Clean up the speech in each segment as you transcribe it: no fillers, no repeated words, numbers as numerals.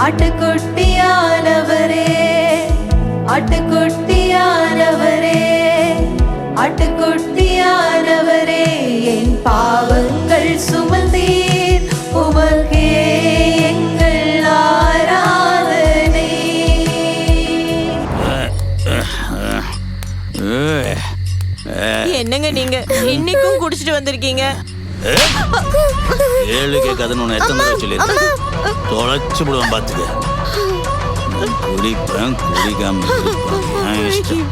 ஆட்டுக்குட்டியானவரே, ஆட்டுக்குட்டியானவரே, ஆட்டுக்குட்டியானவரே, என் பாவங்கள் சுமந்தீர், உமக்கே எங்கள் ஆராதனை. என்னங்க நீங்க இன்னைக்கும் குடிச்சிட்டு வந்திருக்கீங்க? ஏழு கேட்காதுன்னு உன்னை எத்தனை தடவை சொல்லியிருக்கேன். தொலைச்சு விடுவேன் பார்த்துக்க. குடிப்பேன், குடிக்காம இஷ்டம்.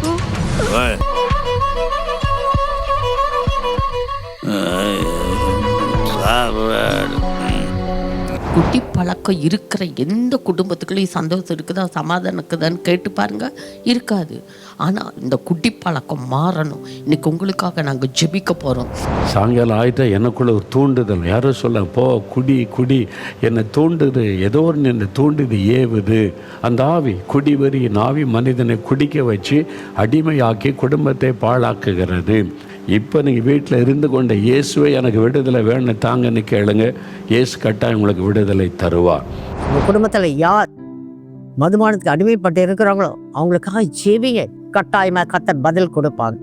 குடி பழக்கம் இருக்கிற எந்த குடும்பத்துக்குள்ளேயும் சந்தோஷம் இருக்குதா, சமாதானம் இருக்குதான்னு கேட்டு பாருங்க, இருக்காது. ஆனால் இந்த குடி பழக்கம் மாறணும். இன்னைக்கு உங்களுக்காக நாங்கள் ஜெபிக்க போகிறோம். சாயங்காலம் ஆகிட்டா எனக்குள்ள ஒரு தூண்டுதல், யாரோ சொல்ல போ குடி குடி, என்னை தூண்டுது, ஏதோ ஒன்று என்னை தூண்டுது, ஏவுது. அந்த ஆவி, குடி வெறியின் ஆவி மனிதனை குடிக்க வச்சு அடிமையாக்கி குடும்பத்தை பாழாக்குகிறது. இப்போ நீங்கள் வீட்டில் இருந்து கொண்ட இயேசுவை எனக்கு விடுதலை வேணும் தாங்கன்னு கேளுங்க. இயேசு கட்டாயம் உங்களுக்கு விடுதலை தருவார். உங்கள் குடும்பத்தில் யார் மதுபானத்துக்கு அடிமைப்பட்டு இருக்கிறாங்களோ அவங்களுக்காக ஜெபிங்க, கட்டாயமாக கர்த்தர் பதில் கொடுப்பாங்க.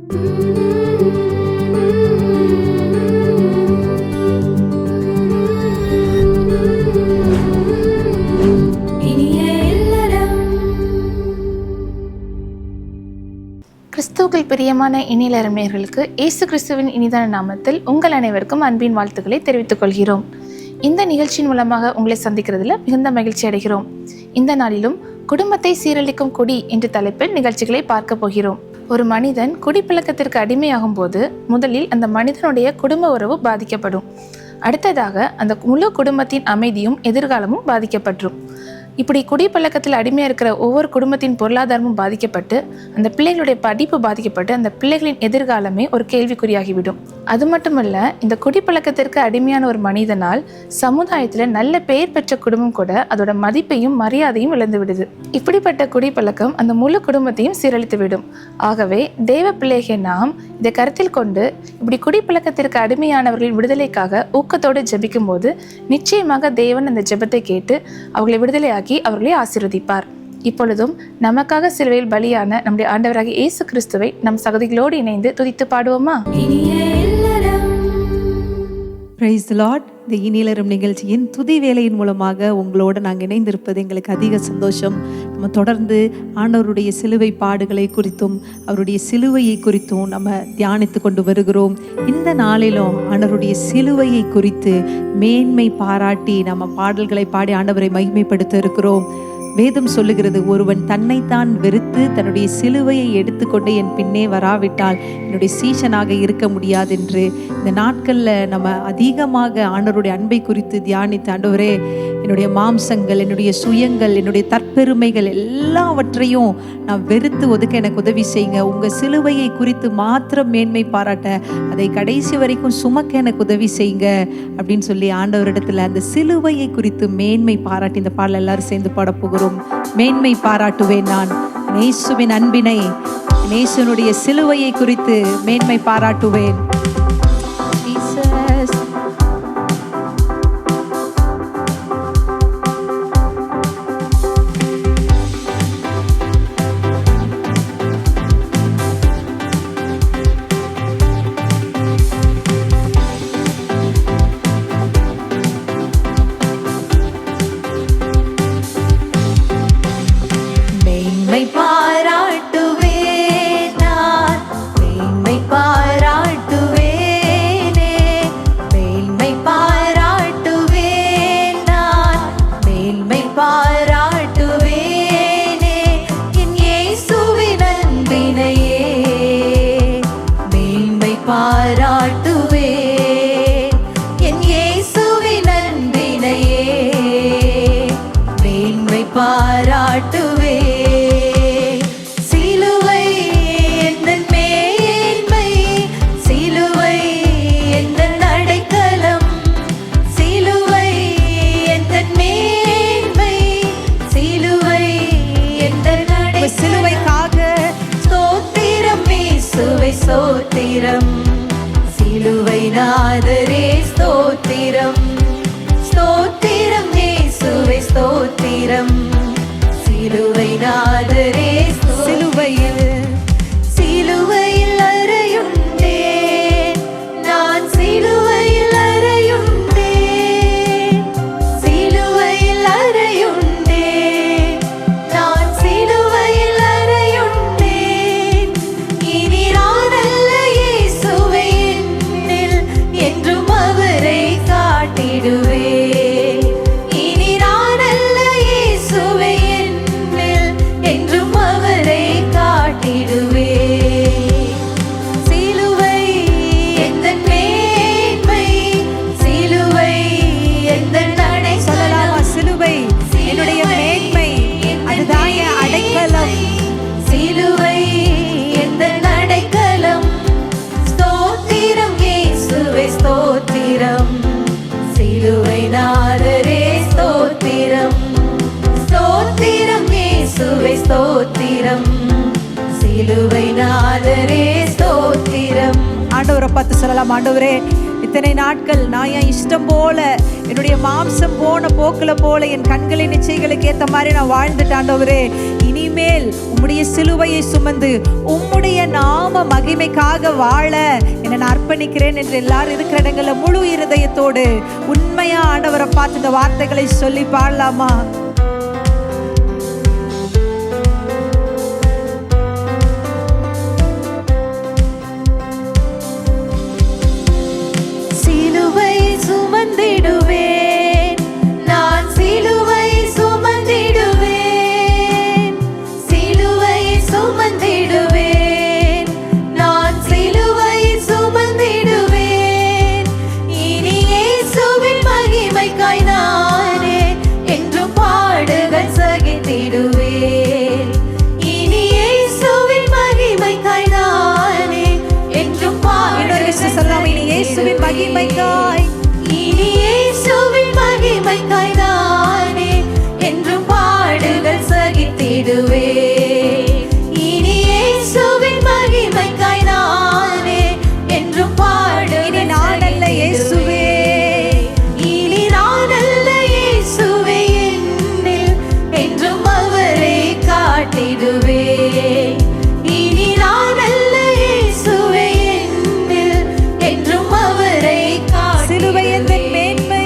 கிறிஸ்துவுக்குள் பிரியமான இனியலரும் நேயர்களுக்கு இயேசு கிறிஸ்துவின் இனிதான நாமத்தில் உங்கள் அனைவருக்கும் அன்பின் வாழ்த்துக்களை தெரிவித்துக் கொள்கிறோம். இந்த நிகழ்ச்சியின் மூலமாக உங்களை சந்திக்கிறதுல மிகுந்த மகிழ்ச்சி அடைகிறோம். இந்த நாளிலும் குடும்பத்தை சீரழிக்கும் குடி என்ற தலைப்பில் நிகழ்ச்சிகளை பார்க்க போகிறோம். ஒரு மனிதன் குடிப்பழக்கத்திற்கு அடிமையாகும் போது முதலில் அந்த மனிதனுடைய குடும்ப உறவு பாதிக்கப்படும். அடுத்ததாக அந்த முழு குடும்பத்தின் அமைதியும் எதிர்காலமும் பாதிக்கப்பட்டுரும். இப்படி குடிப்பழக்கத்தில் அடிமையாக இருக்கிற ஒவ்வொரு குடும்பத்தின் பொருளாதாரமும் பாதிக்கப்பட்டு, அந்த பிள்ளைகளுடைய படிப்பு பாதிக்கப்பட்டு, அந்த பிள்ளைகளின் எதிர்காலமே ஒரு கேள்விக்குறியாகிவிடும். அது மட்டுமல்ல, இந்த குடிப்பழக்கத்திற்கு அடிமையான ஒரு மனிதனால் சமுதாயத்தில் நல்ல பெயர் பெற்ற குடும்பம் கூட அதோட மதிப்பையும் மரியாதையும் இழந்து விடுது. இப்படிப்பட்ட குடிப்பழக்கம் அந்த முழு குடும்பத்தையும் சீரழித்து விடும். ஆகவே தேவ பிள்ளைகள் நாம் இதை கருத்தில் கொண்டு இப்படி குடிப்பழக்கத்திற்கு அடிமையானவர்களின் விடுதலைக்காக ஊக்கத்தோடு ஜெபிக்கும் போது நிச்சயமாக தேவன் அந்த ஜெபத்தை கேட்டு அவர்களை விடுதலையாக்கி அவர்களை ஆசீர்வதிப்பார். இப்பொழுதும் நமக்காக சிலுவையில் பலியான நம்முடைய ஆண்டவராகிய இயேசு கிறிஸ்துவை நம் சகோதரிகளோடு இணைந்து துதித்து பாடுவோமா? Praise the Lord. இந்த இனியலரும் நிகழ்ச்சியின் துதி வேலையின் மூலமாக உங்களோடு நாங்கள் இணைந்திருப்பது எங்களுக்கு அதிக சந்தோஷம். நம்ம தொடர்ந்து ஆண்டவருடைய சிலுவை பாடுகளை குறித்தும் அவருடைய சிலுவையை குறித்தும் நம்ம தியானித்து கொண்டு வருகிறோம். இந்த நாளிலும் ஆண்டவருடைய சிலுவையை குறித்து மேன்மை பாராட்டி நம்ம பாடல்களை பாடி ஆண்டவரை மகிமைப்படுத்த இருக்கிறோம். வேதம் சொல்லுகிறது, ஒருவன் தன்னைத்தான் வெறுத்து தன்னுடைய சிலுவையை எடுத்துக்கொண்டு என் பின்னே வராவிட்டால் என்னுடைய சீஷனாக இருக்க முடியாது என்று. இந்த நாட்களில் நம்ம அதிகமாக ஆண்டவருடைய அன்பை குறித்து தியானித்து, ஆண்டவரே என்னுடைய மாம்சங்கள், என்னுடைய சுயங்கள், என்னுடைய தற்பெருமைகள் எல்லாவற்றையும் நான் வெறுத்து ஒதுக்க எனக்கு உதவி செய்யுங்க. உங்கள் சிலுவையை குறித்து மாத்திரம் மேன்மை பாராட்ட, அதை கடைசி வரைக்கும் சுமக்க எனக்கு உதவி செய்யுங்க அப்படின்னு சொல்லி ஆண்டவரிடத்தில் அந்த சிலுவையை குறித்து மேன்மை பாராட்டி இந்த பாடல் எல்லாரும் சேர்ந்து பாட போகிறோம். மேன்மை பாராட்டுவேன் நான் இயேசுவின் அன்பினை, இயேசுனுடைய சிலுவையை குறித்து மேன்மை பாராட்டுவேன். ஸ்தோத்திரம், சிலுவை நாதரே ஸ்தோத்திரம், ஸ்தோத்திரம் இயேசுவே ஸ்தோத்திரம். ஸ்தோத்திரம் சிலுவை நாதரே சிலுவையில் சிலுவையில் அறையுண்டேன் நான் சிலுவையில் அறையுண்டேன் சிலுவையில் அறையுண்டேன் நான் சிலுவையில் அறையுண்டேன் இனி நான் அல்ல இயேசுவே என்னில் என்றும் அவரை காட்டிடுவேன் இனி நான் அல்ல இயேசுவே என்னில் என்றும் அவரை காட்டிடுவேன் சிலுவை எந்தன் மேன்மை சிலுவை எந்தன் சொல்லலாமா? அடைக்கலம் சிலுவை என்னுடைய மேன்மை, அதுதான் என் அடைக்கலம். சிலுவை எந்தன் அடைக்கலம் ஸ்தோத்திரம் இயேசுவே ஸ்தோத்திரம் சிலுவை நாதரே ஸ்தோத்திரம் ஸ்தோத்திரம் இயேசுவே ஸ்தோத்திரம் சிலுவை நாதரே ஸ்தோத்திரம். ஆண்டவரை பார்த்து சொல்லலாம், ஆண்டவரே இத்தனை நாட்கள் நான் என் இஷ்டம் போல என்னுடைய மாம்சம் போன போக்குல போல என் கண்களின் இச்சைகளுக்கு ஏற்ற மாதிரி நான் வாழ்ந்துட்டேன் ஆண்டவரே. இனிமேல் உம்முடைய சிலுவையை சுமந்து உம்முடைய நாம மகிமைக்காக வாழ என்னை நான் அர்ப்பணிக்கிறேன் என்று எல்லாரும் இருக்கிற இடங்கள்ல முழு இருதயத்தோடு உண்மையா ஆண்டவரை பார்த்து இந்த வார்த்தைகளை சொல்லி பாடலாமா? சிலுவை சுமந்திடுவேன் நான் சிலுவை சுமந்திடுவேன் சிலுவை சுமந்திடுவேன் நான் சிலுவை சுமந்திடுவேன் இனி இயேசுவின் மகிமைக்காய் நானே என்றும் பாடுகள் சகித்திடுவேன் இனி இயேசுவின் மகிமைக்காய் நானே என்றும் சொல்லலாம், இனி இயேசுவின் மகிமைக்காய் இனி இயேசுவின் மகிமைக்காய் நானே என்றும் பாடுகள் சகித்திடுவேன் இனி இயேசுவின் மகிமைக்காய் நானே என்றும் பாடுகள் இனி நான் அல்ல இயேசுவே இனி நான் அல்ல இயேசுவே என்னில் என்றும் அவரை காட்டிடுவேன் இனி நான் அல்ல இயேசுவே என்னில் என்றும் அவரை சிலுவை எந்தன் மேன்மை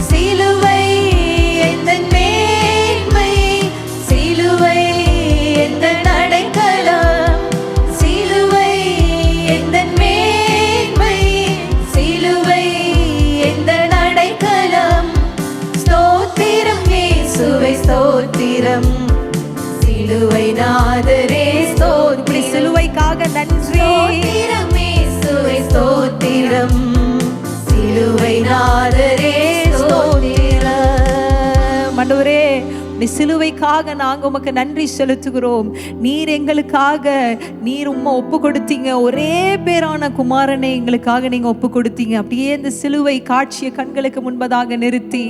சிலுவை எந்தன் மேன்மை சிலுவை எந்தன் அடைக்கலம் சிலுவை எந்தன் மேன்மை சிலுவை எந்தன் அடைக்கலம் ஸ்தோத்திரம் இயேசுவே ஸ்தோத்திரம் சிலுவை நாதரே இப்படி சிலுவைக்காக நன்றி. ஸ்தோத்திரம் இயேசுவே ஸ்தோத்திரம் சிலுவை நாதரே ஸ்தோத்திரம். ஆண்டவரே உம்முடைய சிலுவைக்காக நாங்க உமக்கு நன்றி செலுத்துகிறோம். நீர் எங்களுக்காக நீர் உம்மை ஒப்பு கொடுத்தீங்க, ஒரே பேரான குமாரனை எங்களுக்காக நீங்க ஒப்பு கொடுத்தீங்க. அப்படியே இந்த சிலுவை காட்சியை கண்களுக்கு முன்பதாக நிறுத்தி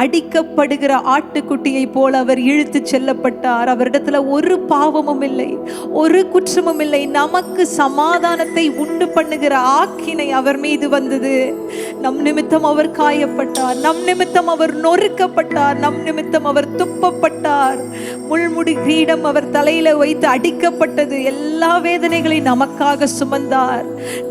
அடிக்கப்படுகிற ஆட்டுக்குட்டியை போல அவர் இழுத்து செல்லப்பட்டார். அவரிடத்துல ஒரு பாவமும் இல்லை, ஒரு குற்றமும் இல்லை. நமக்கு சமாதானத்தை உண்டு பண்ணுகிற ஆக்கினை அவர் மீது வந்தது. நம் நிமித்தம் அவர் காயப்பட்டார், நம் நிமித்தம் அவர் நொறுக்கப்பட்டார், நம் நிமித்தம் அவர் துப்பப்பட்டார். முள்முடி கிரீடம் அவர் தலையில வைத்து அடிக்கப்பட்டது. எல்லா வேதனைகளையும் நமக்காக சுமந்தார்.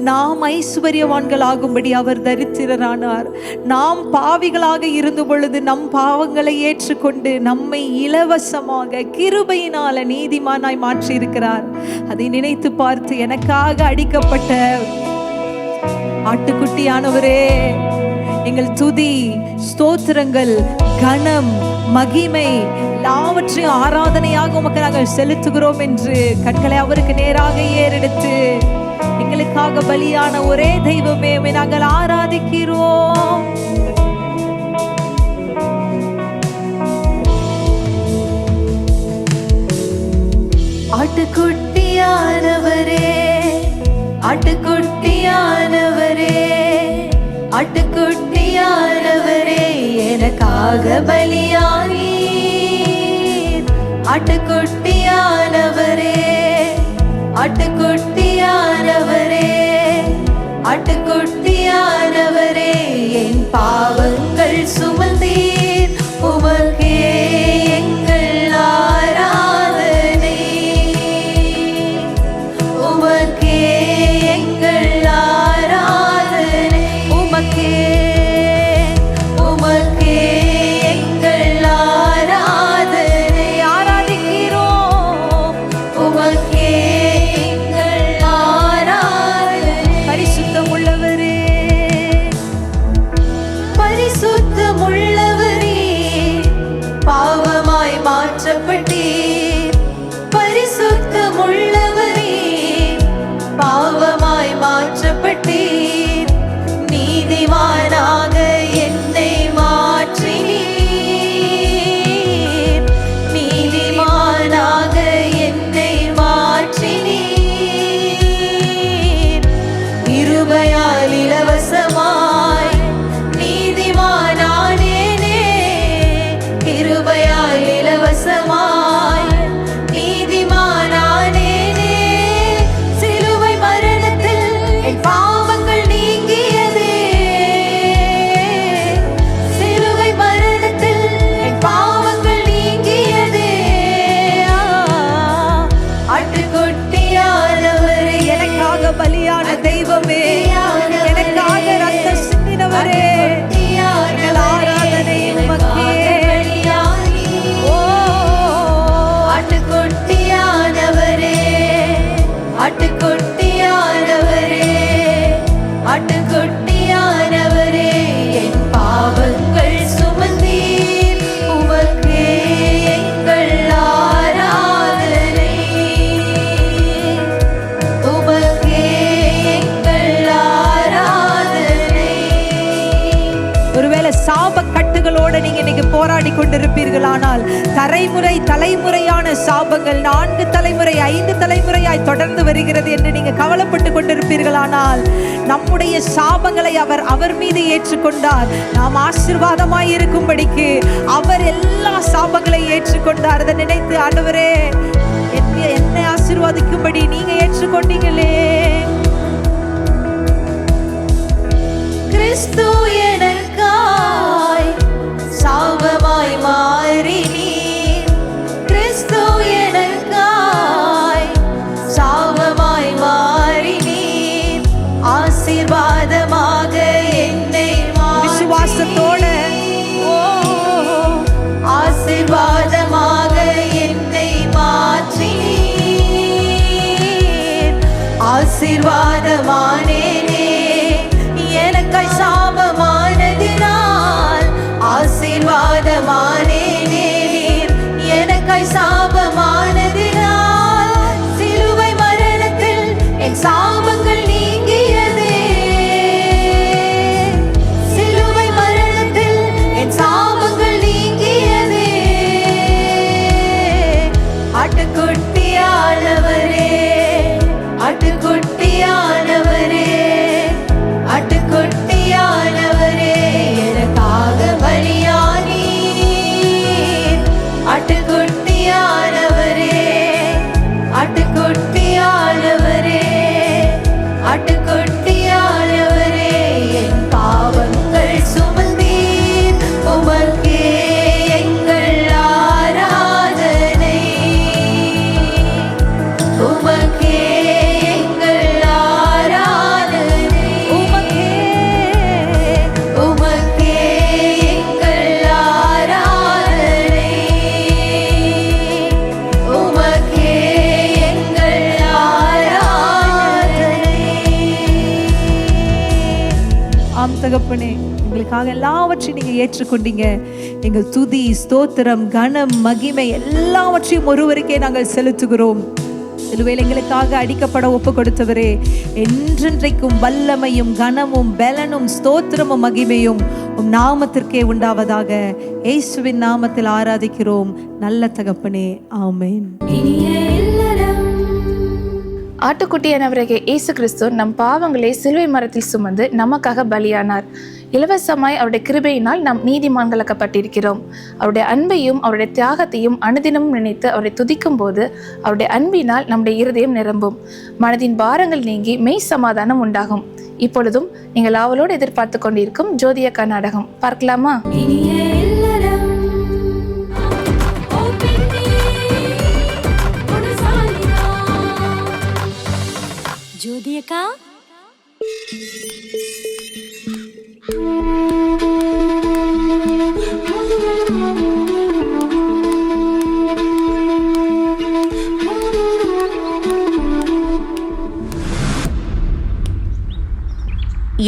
நாம் ஐஸ்வர்யவான்கள் ஆகும்படி அவர் தரித்திரரானார். நாம் பாவிகளாக இருந்த பொழுது நம் பாவங்களை ஏற்றுக்கொண்டு நம்மை இலவசமாக கிருபையினால நீதிமானாய் மாற்றி இருக்கிறார். அதை நினைத்து பார்த்து எனக்காக அடிக்கப்பட்ட ஆட்டுக்குட்டியானவரே, எங்கள் துதி, ஸ்தோத்திரங்கள், கனம், மகிமை எல்லாவற்றையும் ஆராதனையாக உமக்கு நாங்கள் செலுத்துகிறோம் என்று கண்களை அவருக்கு நேராக ஏறெடுத்து எங்களுக்காக பலியான ஒரே தெய்வமே உம்மை நாங்கள் ஆராதிக்கிறோம். ஆட்டுக்குட்டியானவரே ஆட்டுக்குட்டியானவரே ஆட்டுக்குட்டியானவரே எனக்காக பலியானீர். ஆட்டுக்குட்டியானவரே ஆட்டுக்குட்டியானவரே ஆட்டுக்குட்டியானவரே என் பாவங்கள் சுமந்தீர் உமக்கே கிருபையால் இலவசமாய் நீதிமானானேனே. சிலுவை மரணத்தில் என் பாவங்கள் நீங்கியதே. சிலுவை மரணத்தில் என் பாவங்கள் நீங்கியதே. ஆட்டுக்குட்டியானவரே, எனக்காக பலியான தெய்வமே, எனக்காக ரத்தம் சிந்தினவரே, எங்கள் ஆராதனை உமக்கே. ஓ ஆட்டுக்குட்டியானவரே, ஆட்டுக்குட்டியானவரே, ஆட்டுக்குட்டியானவரே, என் பாவங்கள் சுமந்தீர். உமக்கே எங்கள் ஆராதனை. உமக்கே எங்கள் ஆராதனை. ஒருவேளை சாப கட்டுகளோட நீங்க இன்னைக்கு போராடி கொண்டிருப்பீர்களானால், தலைமுறையான சாபங்கள் 4 தலைமுறை 5 தலைமுறையாய் தொடர்ந்து வருகிறது என்று நீங்க கவலைப்பட்டு கொண்டிருப்பீர்களானால், நம்முடைய சாபங்களை அவர் மீது ஏற்றுக்கொண்டார். நாம் ஆசீர்வாதமாய் இருக்கும்படிக்கு அவர் எல்லா சாபங்களை ஏற்றுக்கொண்டார். அதை நினைத்து, ஆண்டவரே என்னை ஆசீர்வாதிக்கும்படி நீங்க ஏற்றுக்கொண்டீங்களே. கிறிஸ்து எனக்காய் சாபமாய் மாறினீர். கிறிஸ்து எனக்காய் சாபமாய் மாறினீர். ஆசீர்வாதமாக என்னை விசுவாசத்தோட, ஆசீர்வாதமாக என்னை மாற்றினீர். ஆசீர்வாதமானேனே. எனக்காய் சாபமானதினால் ஆசீர்வாதமானேனே. எனக்காய் சாபமானதினால் சிலுவை மரணத்தில் என் சாபங்கள் நீங்கியதே. சிலுவை மரணத்தில் என் சாபங்கள் நீங்கியதே. ஆட்டுக்குட்டியானவரே, ஆட்டுக்குட்டியானவரே, ஆட்டுக்குட்டியானவரே, எனக்காக பலியானீர். ஆட்டுக்குட்டியானவரே, ஆட்டுக்குட்டியானவரே, ஆட்டுக்குட்டியானவரே, என் பாவங்கள் சுமந்தீர். உமக்கே எங்கள் ஆராதனை. உமக்கே எங்கள் ஆராதனை. உமக்கே எங்கள் ஆராதனை. உமக்கே எங்கள் ஆராதனை. ஆம் தகப்பனே, எங்களுக்காக எல்லாவற்றையும் நீங்க ஏற்றுக்கொண்டீங்க. எங்கள் துதி, ஸ்தோத்திரம், கனம், மகிமை எல்லாவற்றையும் ஒருவருக்கே நாங்கள் செலுத்துகிறோம். சிலுவையில் எங்களுக்காக அடிக்கப்பட ஒப்பு கொடுத்தவரே, என்றென்றைக்கும் வல்லமையும் கனமும் பலனும் ஸ்தோத்திரமும் மகிமையும் உம் நாமத்திற்கே உண்டாவதாக. இயேசுவின் நாமத்தில் ஆராதிக்கிறோம் நல்ல தகப்பனே, ஆமென். ஆட்டுக்குட்டியானவராகிய இயேசு கிறிஸ்து நம் பாவங்களை சிலுவை மரத்தில் சுமந்து நமக்காக பலியானார். இலவசமாய் அவருடைய கிருபையினால் நாம் நீதிமான்களாக்கப்பட்டிருக்கிறோம். அவருடைய அன்பையும் அவருடைய தியாகத்தையும் அனுதினமும் நினைத்து அவரை துதிக்கும் போது அவருடைய அன்பினால் நம்முடைய இருதயம் நிரம்பும். மனதின் பாரங்கள் நீங்கி மெய் சமாதானம் உண்டாகும். இப்பொழுதும் நீங்கள் ஆவலோடு எதிர்பார்த்து கொண்டிருக்கும் ஜோதியக்கா நாடகம் பார்க்கலாமா? ஜோதியக்கா,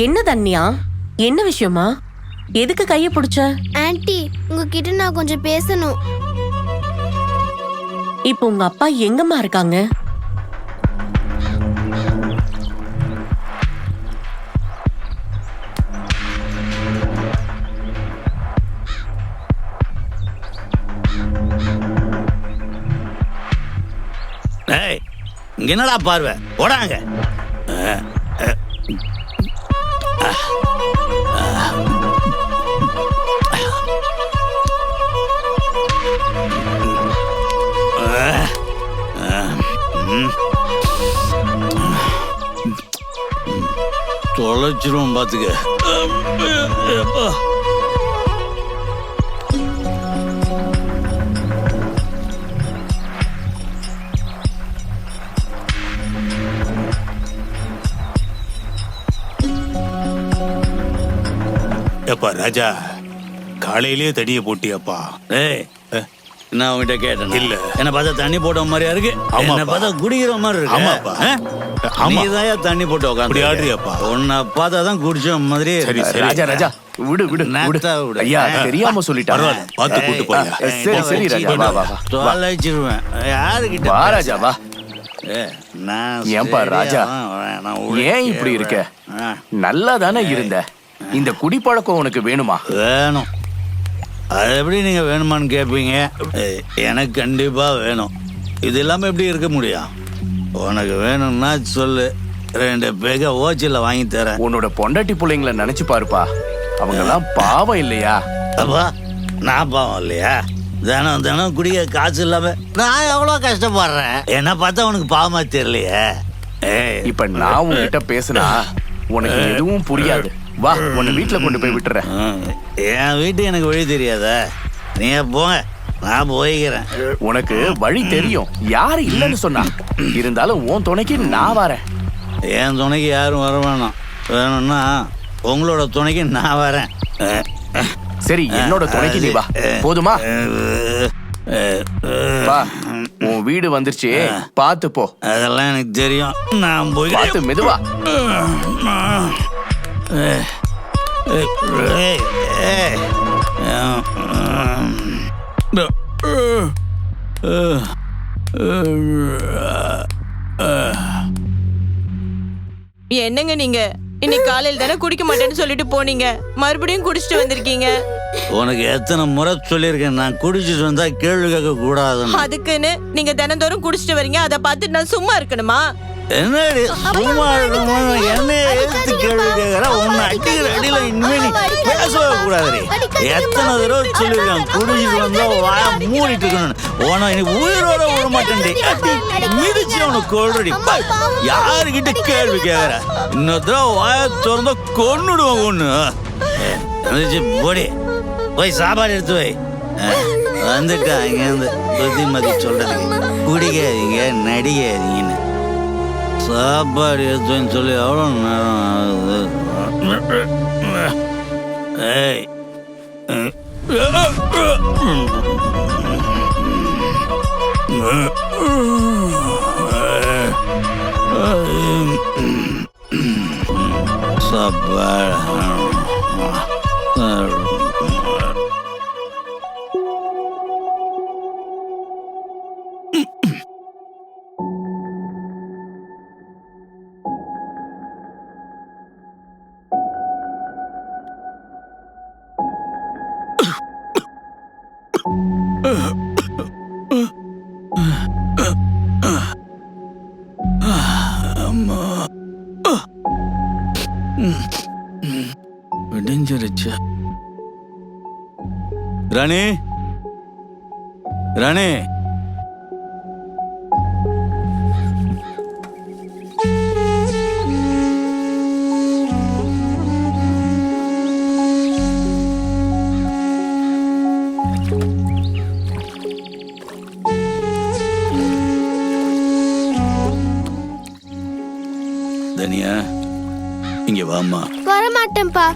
என்ன தன்யா, என்ன விஷயமா? எதுக்கு கைய பிடிச்ச? ஆன்ட்டி, உங்ககிட்ட நான் கொஞ்சம் பேசணும். இப்போ உங்க அப்பா எங்கம்மா இருக்காங்க? என்னடா பார்வை, ஓடாங்க. தொலைச்சிருவோம் பாத்துக்க. எப்பா ராஜா, காலையிலேயே தடியை போட்டியாப்பா? ஏய், நான் உங்ககிட்ட கேட்டேன். இல்ல. என்ன பார்த்தா தண்ணி போட்ட மாதிரியா இருக்கு. என்ன பார்த்தா குடிக்கிற மாதிரி இருக்கு. ஆமாப்பா. ஆமா. நீதான் தண்ணி போட்டு அப்படி உட்காந்து ஆடுறியாப்பா? உன்னை பார்த்தா தான் குடிச்ச மாதிரி சரி, இருக்கு. சரி. ராஜா ராஜா விடு விடு விடு. நேத்தா விடு. ஐயா தெரியாம சொல்லிட்டாங்க. பரவாயில்ல, பார்த்து கூட்டு போயா. சரி சரி ராஜா வா வா வா. தொலைச்சிருவேன். யாருக்கிட்ட வா ராஜா வா. நான் ஏன்பா ராஜா, நான் ஏன் இப்படி இருக்க? நல்லா தானே இருந்த. இந்த குடிப்பழக்கம் உனக்கு வேணுமா? வேணும். அது எப்படி நீங்க வேணுமான்னு கேட்பீங்க? எனக்கு கண்டிப்பா வேணும். இது இல்லாம எப்படி இருக்க முடியும்? உனக்கு வேணும்னா சொல்லு, 2 பேக ஓச்சில வாங்கி தரேன். உன்னோட பொண்டாட்டி பிள்ளைங்களை நினைச்சு பாருப்பா. அவங்க எல்லாம் பாவம் இல்லையா? அப்பா நான் பாவம் இல்லையா? தினம் தினம் குடிக்க காசு இல்லாம நான் எவ்வளோ கஷ்டப்படுறேன். என்ன பார்த்தா உனக்கு பாவமா தெரியலையே. இப்ப நான் உன்கிட்ட பேசினா உனக்கு எதுவும் புரியாது. வா உன்னை வீட்டுல கொண்டு போய் விட்டுறேன். என் வீட்டு எனக்கு வழி தெரியாத. நீ போங்க, நான் போய்க்கிறேன். உனக்கு வழி தெரியும், யாரு இல்லைன்னு சொன்னா. இருந்தாலும் உன் துணைக்கு நான் வரேன். என் துணைக்கு யாரும் வர வேணாம். வேணும்னா உங்களோட துணைக்கு நான் வரேன். சரி என்னோட துணைக்கு நீ வா. போதுமா? வா, உன் வீடு வந்துருச்சு, பாத்து போ. அதெல்லாம் எனக்கு தெரியும், நான் போய் பாத்து மெதுவா. என்னங்க நீங்க இன்னைக்கு காலையில தானே குடிக்க மாட்டேன்னு சொல்லிட்டு போனீங்க, மறுபடியும் குடிச்சிட்டு வந்திருக்கீங்க. உனக்கு எத்தனை முறை சொல்லியிருக்கேன், நான் குடிச்சிட்டு வந்தா கேள்வி கேட்க கூடாதுன்னு. அதுக்குன்னு நீங்க தினந்தோறும் குடிச்சிட்டு வரீங்க, அதை பார்த்துட்டு நான் சும்மா இருக்கணுமா? என்னடி சும்மா இருக்கணும்? என்ன எழுத்து கேள்வி கேட்கற? உன்னை அடிக்கிற அடியில இனிமே நீ பேசவே கூடாது. எத்தனை தடவை சொல்லிருக்கேன், குடிச்சிட்டு வந்தா வாய மூடிட்டு இருக்கணும். உன இனி உயிரோட விட மாட்டேன்டி. மிதிச்சு அவனுக்கு கொள்றடி. யாருக்கிட்ட கேள்வி கேட்கற? இன்னொரு தடவை வாய திறந்தா கொன்னுடுவோம். ஒண்ணு மிதிச்சு போடி, போய் சாப்பாடு எடுத்து வை. வந்துட்டா இங்கேருந்து புத்திமதி சொல்றதுக்கு. குடிக்காதீங்க, நடிக்காதீங்கன்னு. சாப்பாடு எடுத்துன்னு சொல்லி எவ்வளோ நேரம் ஆகுது? ஏய், சாப்பாடு விடிஞ்சிருச்சு. ராணி, ராணி, தனியா இங்க வாமா. வரமாட்டேன்ப்பா.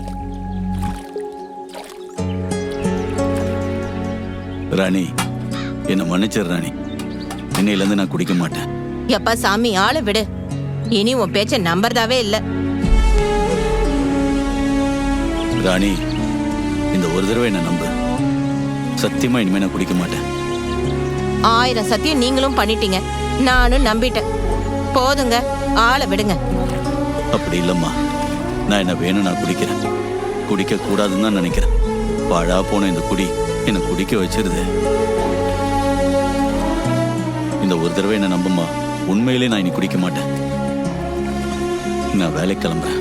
ராணி, என்ன மன்னிச்சிரு ராணி. இன்னையில இருந்து நான் குடிக்க மாட்டேன். எப்பா சாமி, ஆளை விடு. இனி உன் பேச்ச நம்புறதாவே இல்ல. ராணி, இந்த ஒரு தடவை என்ன நம்பு. சத்தியமா இனிமே நான் குடிக்க மாட்டேன். 1000 சத்தியம் நீங்களும் பண்ணிட்டீங்க, நானும் நம்பிட்டேன். போதுங்க, ஆளை விடுங்க. அப்படி இல்லம்மா, நான் என்ன வேணும், நான் குடிக்கிறேன். குடிக்க கூடாதுன்னு தான் நினைக்கிறேன். பாழா போன இந்த குடி என்ன குடிக்க வச்சிருது. இந்த ஒரு தடவை என்ன நம்புமா. உண்மையிலே நான் இனி குடிக்க மாட்டேன். நான் வேலைக்கு கிளம்புறேன்.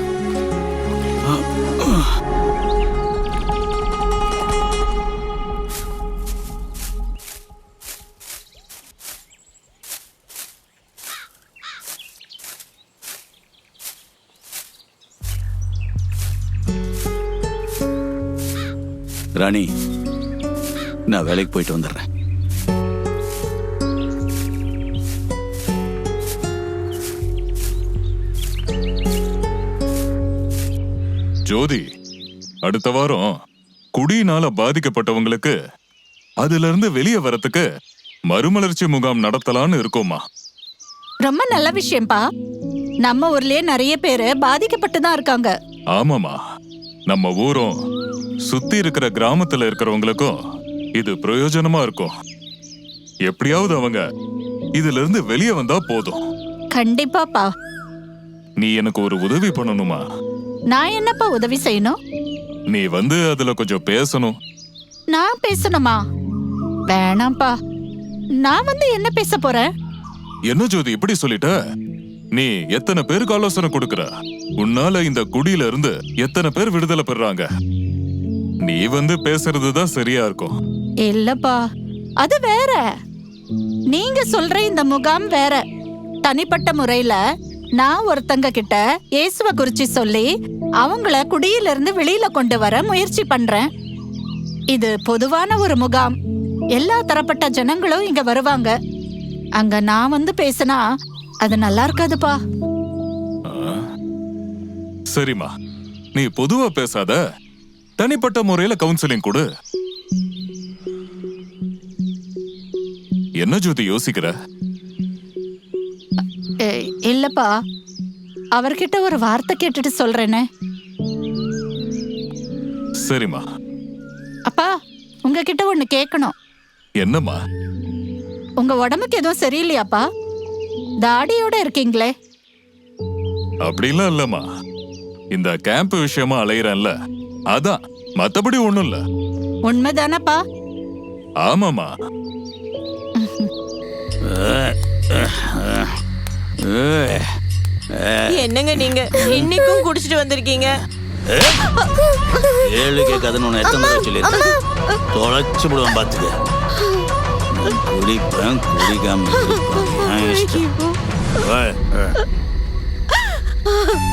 ராணி, நான் வேலைக்கு போயிட்டு வந்துடுறேன். ஜோதி, அடுத்த வாரம் குடியினால பாதிக்கப்பட்டவங்களுக்கு அதுல இருந்து வெளியே வரத்துக்கு மறுமலர்ச்சி முகாம் நடத்தலான்னு இருக்கோமா? ரொம்ப நல்ல விஷயம்பா. நம்ம ஊர்லயே நிறைய பேரு பாதிக்கப்பட்டு தான் இருக்காங்க. ஆமாமா, நம்ம ஊரும் சுத்தி இருக்கிற கிராமத்துல இருக்கிறவங்களுக்கும் இது பிரயோஜனமா இருக்கும். எப்படியாவது அவங்க இதுல இருந்து வெளியே வந்தா போதும். கண்டிப்பாப்பா. நீ எனக்கு ஒரு உதவி பண்ணணுமா? நான் என்னப்பா உதவி செய்யணும்? நீ வந்து அதுல கொஞ்சம் பேசணும். நான் பேசணுமா? வேணாம்ப்பா. நான் வந்து என்ன பேச போறேன்? என்ன ஜோதி இப்படி சொல்லிட்ட? நீ எத்தனை பேருக்கு ஆலோசனை கொடுக்கற? உன்னால இந்த குடியில இருந்து எத்தனை பேர் விடுதலை பெறாங்க? நீ வந்து பேசுறதுதான் சரியா இருக்கும். இல்லப்பா, அது வேற. நீங்க சொல்ற இந்த முகாம் வேற. தனிப்பட்ட முறையில நான் ஒருத்தங்க கிட்ட இயேசுவ குறிச்சு சொல்லி அவங்கள குடியில இருந்து வெளியில கொண்டு வர முயற்சி பண்றேன். இது பொதுவான ஒரு முகாம். எல்லா தரப்பட்ட ஜனங்களும் இங்க வருவாங்க. அங்க நான் வந்து பேசினா அது நல்லா இருக்காதுப்பா. சரிம்மா, நீ பொதுவா பேசாத, தனிப்பட்ட முறையில கவுன்சிலிங் கொடு. என்ன ஜோதி யோசிக்கிற? இல்லப்பா, அவர்கிட்ட ஒரு வார்த்தை கேட்டுட்டு சொல்றேனே. சரிம்மா. அப்பா, உங்ககிட்ட ஒண்ணு கேட்கணும். என்னம்மா? உங்க உடம்புக்கு எதுவும் சரியில்லையாப்பா? தாடியோட இருக்கீங்களே. அப்படிலாம் இல்லம்மா, இந்த கேம்ப் விஷயமா அலையிறேன்ல, அதான். மத்தபடி ஒண்ணும் இல்ல. உண்மைதானப்பா? ஆமாமா. என்னங்க நீங்க இன்னைக்கும் குடிச்சிட்டு வந்திருக்கீங்க? ஏழு கேட்காதுன்னு உன்னை எத்தனை தடவை சொல்லியிருக்கேன். தொலைச்சு விடுவேன் பார்த்துக்க. குடிப்பேன், குடிக்காம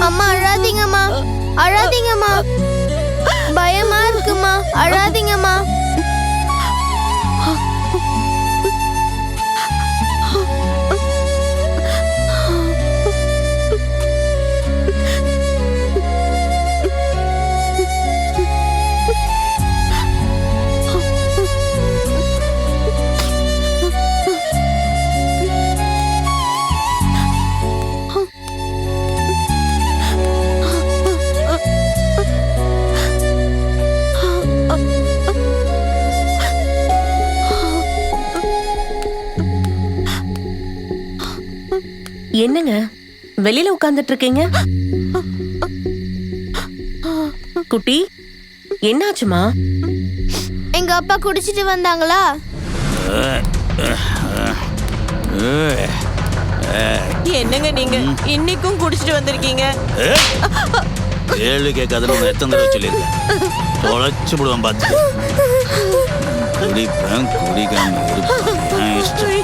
அம்மா அழாதீங்கம்மா, அழாதீங்கம்மா, பயமா இருக்குமா, அழாதீங்கம்மா. என்னங்க வெளியில உட்கார்ந்துட்டு இருக்கீங்க? குட்டி, என்னாச்சுமா? எங்க அப்பா குடிச்சிட்டு வந்தாங்களா? என்னங்க நீங்க இன்னைக்கும் குடிச்சிட்டு வந்திருக்கீங்க? ஏழு கேட்காதுன்னு உன்னை எத்தனை தடவை சொல்லியிருக்கேன். தொலைச்சு விடுவேன் பார்த்துக்க. குடிப்பேன், குடிக்காம இருப்பேன் இஷ்டம்.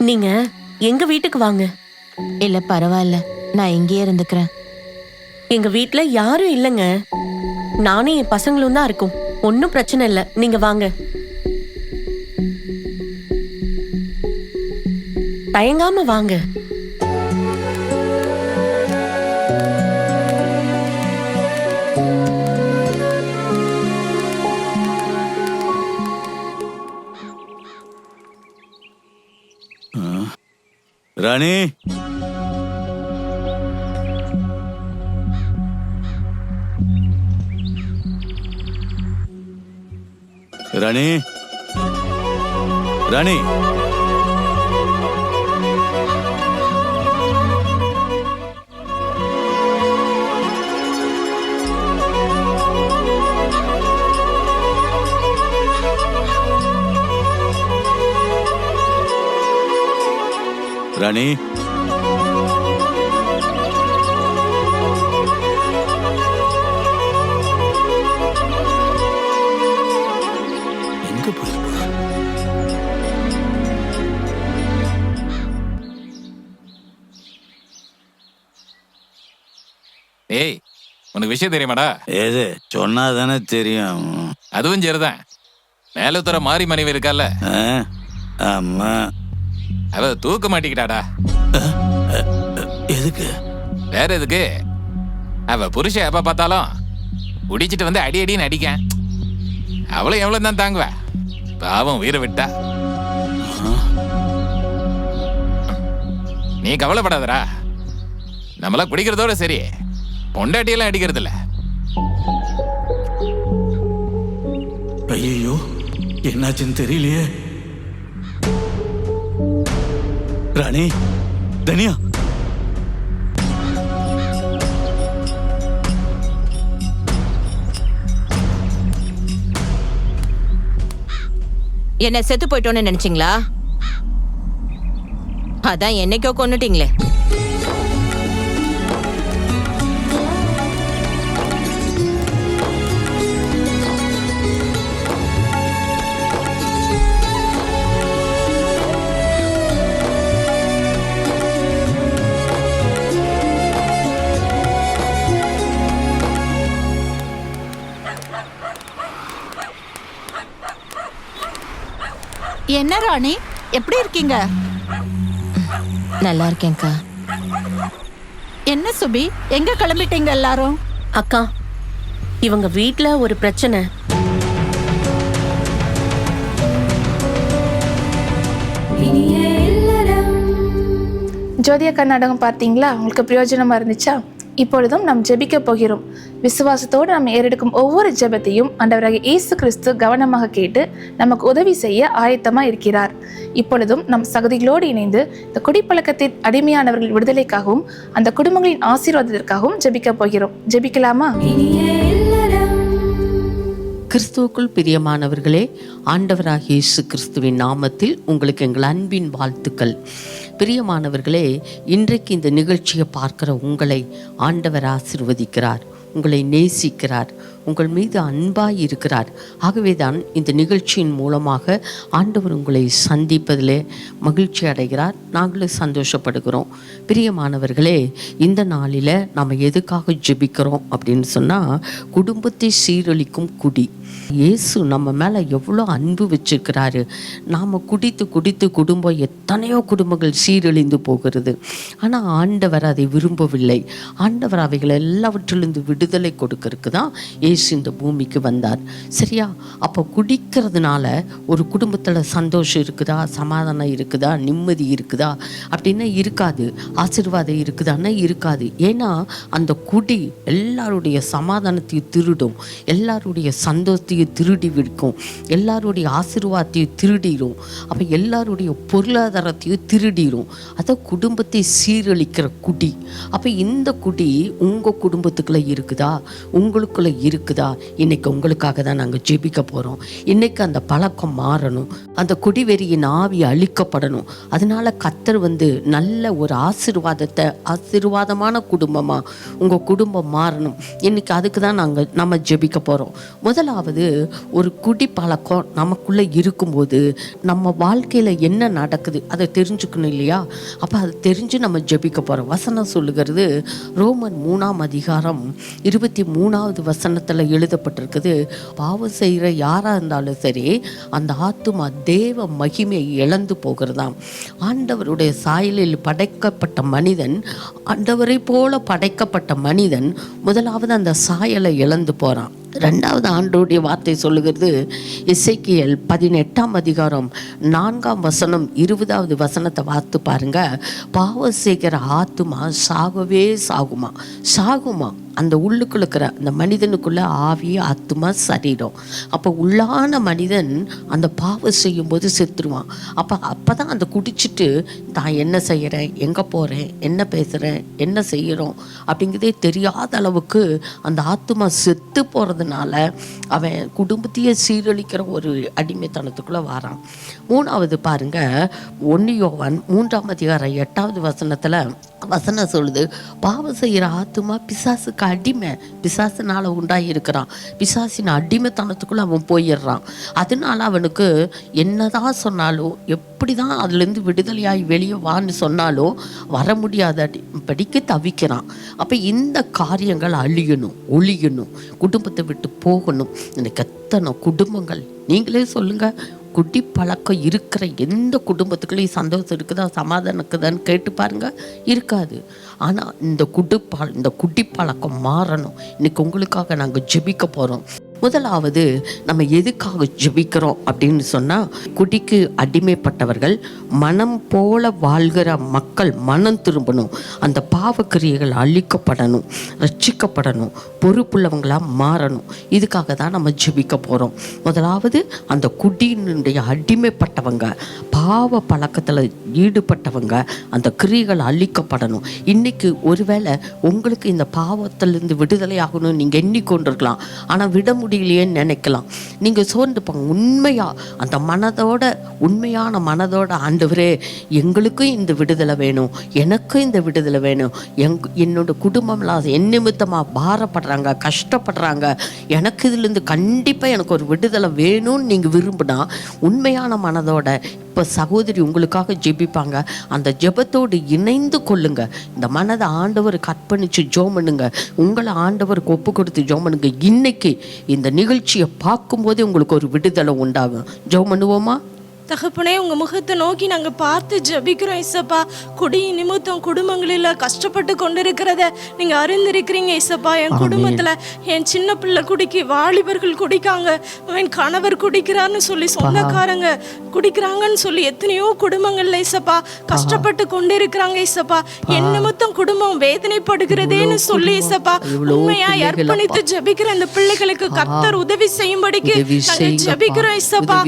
நீங்க எங்க வீட்டுக்கு வாங்க. இல்ல பரவாயில்ல, நான் இங்கேயே இருந்துக்கிறேன். எங்க வீட்ல யாரும் இல்லைங்க. நானும் என் பசங்களும் தான் இருக்கோம். ஒன்னும் பிரச்சனை இல்லை, நீங்க வாங்க. தயங்காம வாங்க. ராணி, ராணி, ராணி, ராணி, எங்க போயிருப்பா? ஏய், உனக்கு விஷயம் தெரியுமாடா? எது சொன்னா தானே தெரியும். அதுவும் சரிதான். மேலத்துற மாறி மனைவி இருக்கால, ஆமா, அவ தூக்க மாட்டிக்கிட்டாடா. எதுக்கு? வேற எதுக்கு? அவ புருஷன் எப்ப பார்த்தாலும் குடிச்சிட்டு வந்து அடி அடின்னு அடிக்க. அவளை எவ்வளவு தான் தாங்குவ? பாவம் உயிரை விட்டா. நீ கவலைப்படாதடா. நம்மளா குடிக்கிறதோட சரி, பொண்டாட்டியெல்லாம் அடிக்கிறது இல்ல. ஐயோ, என்னாச்சுன்னு தெரியலையே. ராணி, தனியா, என்ன செத்து போயிட்டோன்னு நினைச்சீங்களா? அதான் என்னைக்கோ கொன்னுட்டீங்களே. என்ன ராணி, எப்படி இருக்கீங்க? நல்லா இருக்கேன்க்கா. என்ன சுபி, எங்க கிளம்பிட்டீங்க எல்லாரும்? அக்கா, இவங்க வீட்ல ஒரு பிரச்சனை. ஜோதியா கர்நாடகம் பார்த்தீங்களா? உங்களுக்கு பிரயோஜனமா இருந்துச்சா? இப்பொழுதும் நாம் ஜெபிக்க போகிறோம். விசுவாசத்தோடு நாம் ஏறெடுக்கும் ஒவ்வொரு ஜெபத்தையும் ஆண்டவராகிய இயேசு கிறிஸ்து கவனமாக கேட்டு நமக்கு உதவி செய்ய ஆயத்தமாக இருக்கிறார். இப்பொழுதும் நம் சகதிகளோடு இணைந்து இந்த குடிப்பழக்கத்தின் அடிமையானவர்கள் விடுதலைக்காகவும் அந்த குடும்பங்களின் ஆசீர்வாதத்திற்காகவும் ஜெபிக்க போகிறோம். ஜெபிக்கலாமா? கிறிஸ்துவுக்குள் பிரியமானவர்களே, ஆண்டவராகிய இயேசு கிறிஸ்துவின் நாமத்தில் உங்களுக்கு எங்கள் அன்பின் வாழ்த்துக்கள். பிரியமானவர்களே, இன்றைக்கு இந்த நிகழ்ச்சியை பார்க்கிற உங்களை ஆண்டவர் ஆசீர்வதிக்கிறார், உங்களை நேசிக்கிறார், உங்கள் மீது அன்பாய் இருக்கிறார். ஆகவே தான் இந்த நிகழ்ச்சியின் மூலமாக ஆண்டவர் உங்களை சந்திப்பதிலே மகிழ்ச்சி அடைகிறார். நாங்களும் சந்தோஷப்படுகிறோம். பிரியமானவர்களே, இந்த நாளில் நம்ம எதுக்காக ஜெபிக்கிறோம் அப்படின்னு சொன்னால், குடும்பத்தை சீரழிக்கும் குடி. இயேசு நம்ம மேலே எவ்வளோ அன்பு வச்சிருக்கிறாரு. நாம் குடித்து குடித்து குடும்பம், எத்தனையோ குடும்பங்கள் சீரழிந்து போகிறது. ஆனால் ஆண்டவர் அதை விரும்பவில்லை. ஆண்டவர் அவைகள் எல்லாவற்றிலிருந்து விடுதலை கொடுக்கறதுக்கு தான் இயேசு இந்த பூமிக்கு வந்தார். சரியா? அப்போ குடிக்கிறதுனால ஒரு குடும்பத்தில் சந்தோஷம் இருக்குதா, சமாதானம் இருக்குதா, நிம்மதி இருக்குதா அப்படின்னா இருக்காது. ஆசீர்வாதம் இருக்குதான்னா இருக்காது. ஏன்னா அந்த குடி எல்லாருடைய சமாதானத்தையும் திருடும், எல்லாருடைய சந்தோஷத்தையும் திருடி விடுக்கும், எல்லாருடைய ஆசீர்வாதத்தையும் திருடிடும். அப்போ எல்லாருடைய பொருளாதாரத்தையும் திருடிடும். அதை குடும்பத்தை சீரழிக்கிற குடி. அப்போ இந்த குடி உங்கள் குடும்பத்துக்குள்ளே இருக்குதா, உங்களுக்குள்ளே இருக்குதா? இன்னைக்கு உங்களுக்காக தான் நாங்கள் ஜெபிக்க போகிறோம். இன்னைக்கு அந்த பழக்கம் மாறணும், அந்த குடிவெறியின் ஆவி அழிக்கப்படணும். அதனால கர்த்தர் நல்ல ஒரு ஆசீர்வாதமான குடும்பமாக உங்கள் குடும்பம் மாறணும். இன்னைக்கு அதுக்கு தான் நம்ம ஜெபிக்க போகிறோம். முதலாவது, ஒரு குடி பழக்கம் நமக்குள்ளே இருக்கும்போது நம்ம வாழ்க்கையில் என்ன நடக்குது அதை தெரிஞ்சுக்கணும் இல்லையா? அப்போ அதை தெரிஞ்சு நம்ம ஜெபிக்க போகிறோம். வசனம் சொல்லுகிறது, ரோமன் 3:23 வசனத்தில் எழுதப்பட்டிருக்குது, பாவம் செய்கிற யாராக இருந்தாலும் சரி அந்த ஆத்துமா தேவ மகிமையை இழந்து போகிறதாம். ஆண்டவருடைய சாயலில் படைக்கப்பட்ட மனிதன், ஆண்டவரை போல படைக்கப்பட்ட மனிதன் முதலாவது அந்த சாயலை இழந்து போகிறான். ரெண்டாவது, ஆண்டவருடைய வார்த்தை சொல்லுகிறது, எசேக்கியேல் 18:4 20 வசனத்தை வார்த்து பாருங்க. பாவம் செய்கிற ஆத்துமா சாகவே சாகுமா. அந்த உள்ளுக்குள்ள இருக்கிற அந்த மனிதனுக்குள்ள ஆவி, ஆத்துமா, சரீரம். அப்போ உள்ளான மனிதன் அந்த பாவம் செய்யும்போது செத்துருவான். அப்பதான் அந்த குடிச்சிட்டு தான் என்ன செய்கிறேன், எங்கே போகிறேன், என்ன பேசுகிறேன், என்ன செய்கிறோம் அப்படிங்கிறதே தெரியாத அளவுக்கு அந்த ஆத்துமா செத்து போகிறதுனால அவன் குடும்பத்தையே சீரழிக்கிற ஒரு அடிமைத்தனத்துக்குள்ளே வரான். மூணாவது பாருங்க, 1 யோவான் 3:8 வசனம் சொல்லுது, பாவம் செய்கிற ஆத்துமா பிசாசுக்கு அடிமை, பிசாசுனால உண்டாகி இருக்கிறான், பிசாசின் அடிமைத்தனத்துக்குள்ள அவன் போயிடுறான். அதனால அவனுக்கு என்னதான் சொன்னாலும், எப்படிதான் அதுலேருந்து விடுதலையாகி வெளியே வான்னு சொன்னாலும் வர முடியாதபடிக்கு தவிக்கிறான். அப்போ இந்த காரியங்கள் அழியணும், ஒழியணும், குடும்பத்தை விட்டு போகணும். எனக்கு எத்தனை குடும்பங்கள், நீங்களே சொல்லுங்க, குடி பழக்கம் இருக்கிற எந்த குடும்பத்துக்குள்ளேயும் சந்தோஷம் இருக்குதா, சமாதானம் இருக்குதான்னு கேட்டு பாருங்க, இருக்காது. ஆனால் இந்த குடி பழக்கம் மாறணும். இன்னைக்கு உங்களுக்காக நாங்கள் ஜெபிக்க போகிறோம். முதலாவது, நம்ம எதுக்காக ஜெபிக்கிறோம் அப்படின்னு சொன்னால், குடிக்கு அடிமைப்பட்டவர்கள் மனம் போல வாழ்கிற மக்கள் மனம் திரும்பணும், அந்த பாவக்கிரியைகள் அழிக்கப்படணும், ரட்சிக்கப்படணும், பொறுப்புள்ளவங்களாக மாறணும். இதுக்காக தான் நம்ம ஜெபிக்க போகிறோம். முதலாவது, அந்த குடியினுடைய அடிமைப்பட்டவங்க, பாவ பழக்கத்தில் ஈடுபட்டவங்க, அந்த கிரியைகள் அழிக்கப்படணும். இன்னைக்கு ஒருவேளை உங்களுக்கு இந்த பாவத்திலிருந்து விடுதலை ஆகணும்னு நீங்கள் எண்ணிக்கொண்டிருக்கலாம், ஆனால் விட முடியலையேன்னு நினைக்கலாம். நீங்கள் சோர்ந்து போங்க. உண்மையாக அந்த மனதோட, உண்மையான மனதோட, ஆண்டவரே எங்களுக்கும் இந்த விடுதலை வேணும், எனக்கும் இந்த விடுதலை வேணும், என்னோட குடும்பம்லாம் என் நிமித்தமாக பாரப்படுறாங்க, கஷ்டப்படுறாங்க, எனக்கு இதுலேருந்து கண்டிப்பாக எனக்கு ஒரு விடுதலை வேணும்னு நீங்கள் விரும்பினா, உண்மையான மனதோட இப்போ சகோதரி உங்களுக்காக ஜெபிப்பாங்க. அந்த ஜெபத்தோடு இணைந்து கொள்ளுங்க. இந்த மனதை ஆண்டவருக்கு அர்ப்பணித்து ஜெபம் பண்ணுங்க. உங்களை ஆண்டவருக்கு ஒப்பு கொடுத்து ஜெபம் பண்ணுங்க. இன்னைக்கு இந்த நிகழ்ச்சியை பார்க்கும்போதே உங்களுக்கு ஒரு விடுதலை உண்டாகும். ஜெபம் பண்ணுவோமா? தகப்பனே, உங்க முகத்தை நோக்கி நாங்க பார்த்து ஜெபிக்கிறோம் இசப்பா. குடி நிமித்தம் குடும்பங்களில் கஷ்டப்பட்டு கொண்டிருக்கிறத நீங்க அறிந்திருக்கிறீங்க இசப்பா. என் குடும்பத்துல என் சின்ன பிள்ளை குடிக்கு, வாலிபர்கள் குடிக்காங்க, என் கணவர் குடிக்கிறான்னு சொல்லி, சொந்தக்காரங்க குடிக்கிறாங்கன்னு சொல்லி எத்தனையோ குடும்பங்கள்ல இசப்பா கஷ்டப்பட்டு கொண்டிருக்கிறாங்க இசப்பா. என் நிமித்தம் குடும்பம் வேதனைப்படுகிறதேன்னு சொல்லி இசப்பா, உண்மையா அர்ப்பணித்து ஜெபிக்கிற இந்த பிள்ளைகளுக்கு கர்த்தர் உதவி செய்யும்படிக்கு நாங்க ஜெபிக்கிறோம் இசப்பா.